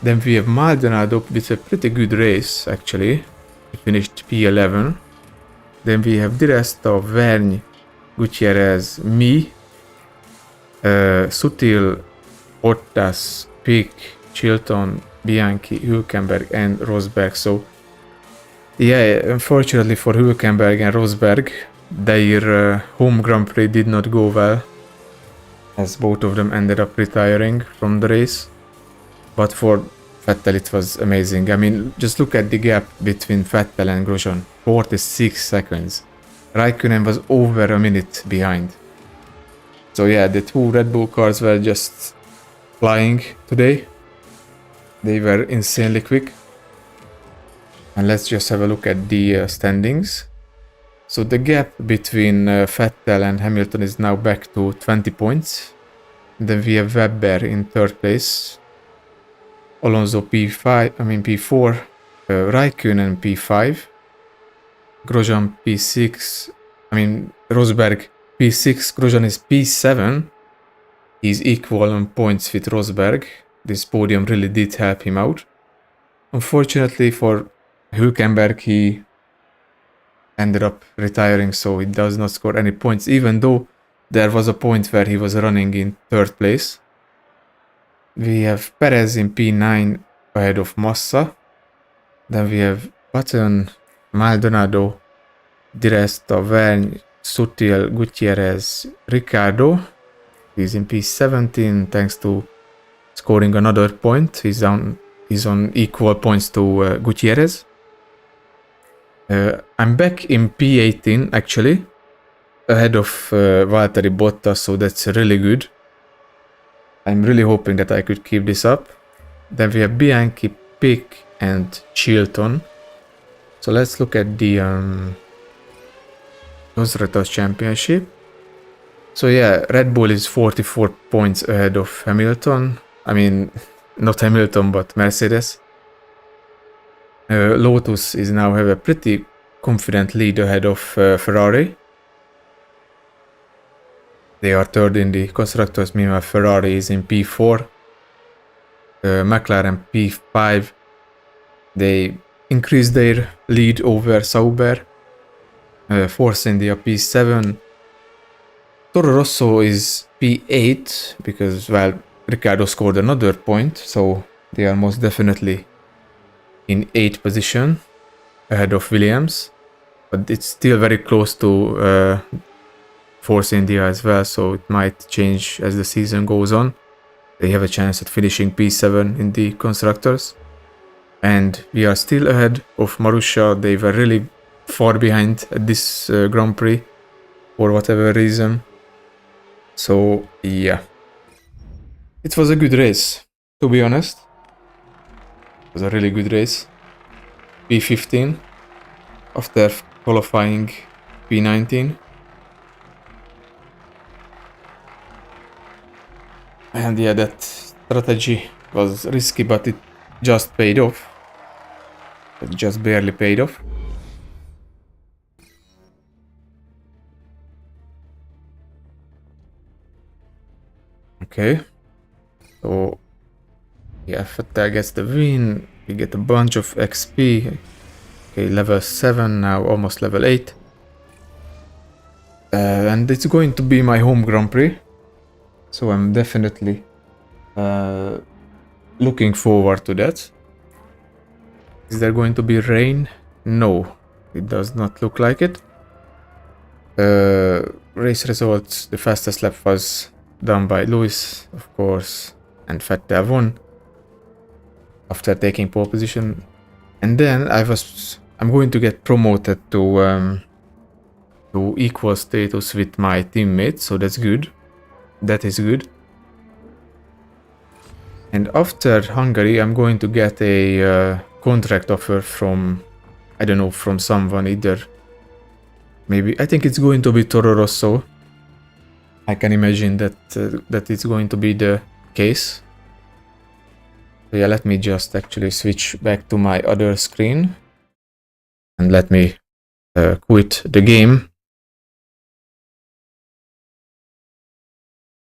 Then we have Maldonado with a pretty good race, actually. He finished P11. Then we have the rest of Vergne, Gutierrez, me, Sutil, Bottas, Pick, Chilton, Bianchi, Hülkenberg and Rosberg. So yeah, unfortunately for Hülkenberg and Rosberg, their home Grand Prix did not go well, as both of them ended up retiring from the race. But for Vettel it was amazing. I mean, just look at the gap between Vettel and Grosjean, 46 seconds. Raikkonen was over a minute behind. So yeah, the two Red Bull cars were just flying today. They were insanely quick. And let's just have a look at the standings. So the gap between Vettel and Hamilton is now back to 20 points. Then we have Webber in 3rd place. Alonso P4. Raikkonen P5. Grosjean P6. Rosberg P6. Grosjean is P7. He's equal on points with Rosberg. this podium really did help him out. Unfortunately for Hülkenberg, he ended up retiring, so he does not score any points, even though there was a point where he was running in 3rd place. We have Perez in P9 ahead of Massa. Then we have Button, Maldonado, Di Resta, Vergne, Sutil, Gutierrez, Ricciardo. He's in P17 thanks to scoring another point. He's on equal points to Gutierrez. I'm back in P18 actually, ahead of Valtteri Bottas, so that's really good. I'm really hoping that I could keep this up. Then we have Bianchi, Pick, and Chilton. So let's look at the Constructors Championship. So yeah, Red Bull is 44 points ahead of Hamilton. I mean, not Hamilton, but Mercedes. Lotus is now have a pretty confident lead ahead of Ferrari. They are 3rd in the Constructors, meanwhile Ferrari is in P4. McLaren P5. They increased their lead over Sauber. Force India P7. Toro Rosso is P8 because, well, Ricciardo scored another point, so they are most definitely in 8th position ahead of Williams, but it's still very close to Force India as well, so it might change as the season goes on. They have a chance at finishing P7 in the Constructors. And we are still ahead of Marussia. They were really far behind at this Grand Prix for whatever reason. So yeah, it was a good race, to be honest. It was a really good race. P15 after qualifying P19. And yeah, that strategy was risky, but it just paid off. It just barely paid off. Okay. So yeah, Vettel gets the win. We get a bunch of XP. Okay, level 7 now, almost level 8. And it's going to be my home Grand Prix. So I'm definitely looking forward to that. Is there going to be rain? No, it does not look like it. Race results, the fastest lap was done by Lewis, of course, and Vettel won after taking pole position. And then I'm going to get promoted to equal status with my teammates, so that's good. That is good. And after Hungary, I'm going to get a contract offer from, I don't know, from someone, either maybe, I think it's going to be Toro Rosso. I can imagine that that it's going to be the case. So yeah, let me just actually switch back to my other screen and let me quit the game.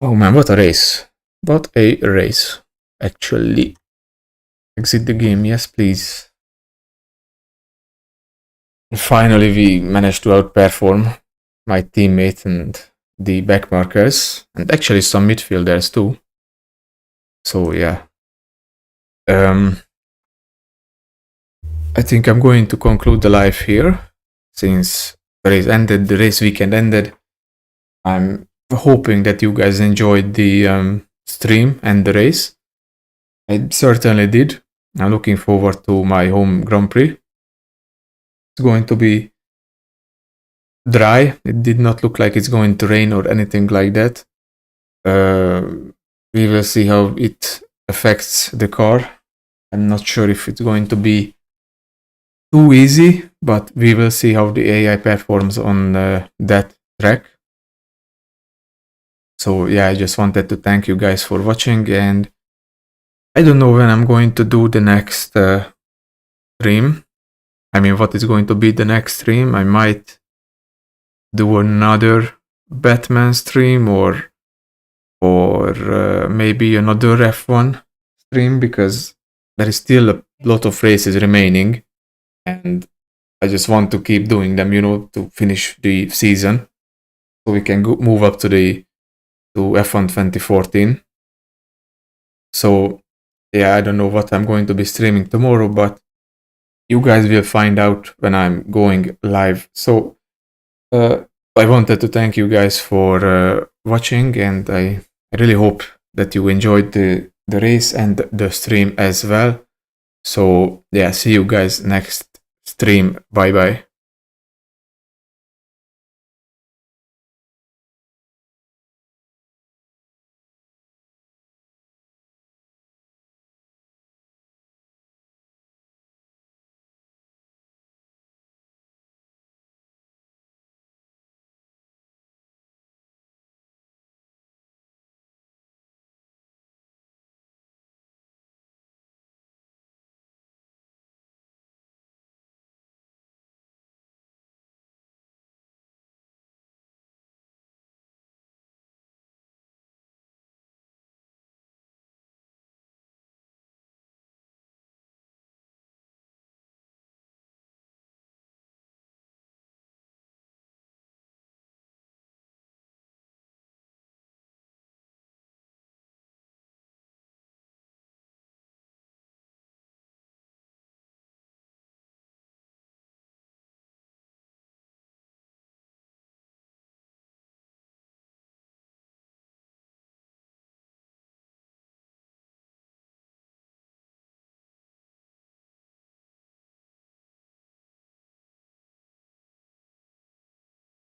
Oh man, what a race. What a race, actually. Exit the game, yes please. And finally we managed to outperform my teammate and the backmarkers, and actually some midfielders too. So yeah. I think I'm going to conclude the live here, since the race ended, the race weekend ended. I'm hoping that you guys enjoyed the stream and the race. I certainly did. I'm looking forward to my home Grand Prix. It's going to be dry. It did not look like it's going to rain or anything like that. We will see how it affects the car. I'm not sure if it's going to be too easy, but we will see how the AI performs on that track. So yeah, I just wanted to thank you guys for watching, and I don't know when I'm going to do the next stream. I mean, what is going to be the next stream? I might do another Batman stream or maybe another F1 stream because there is still a lot of races remaining, and I just want to keep doing them, to finish the season, so we can move up to F1 2014. So yeah, I don't know what I'm going to be streaming tomorrow, but you guys will find out when I'm going live. So I wanted to thank you guys for watching, and I really hope that you enjoyed the race and the stream as well. So yeah, see you guys next stream. Bye bye.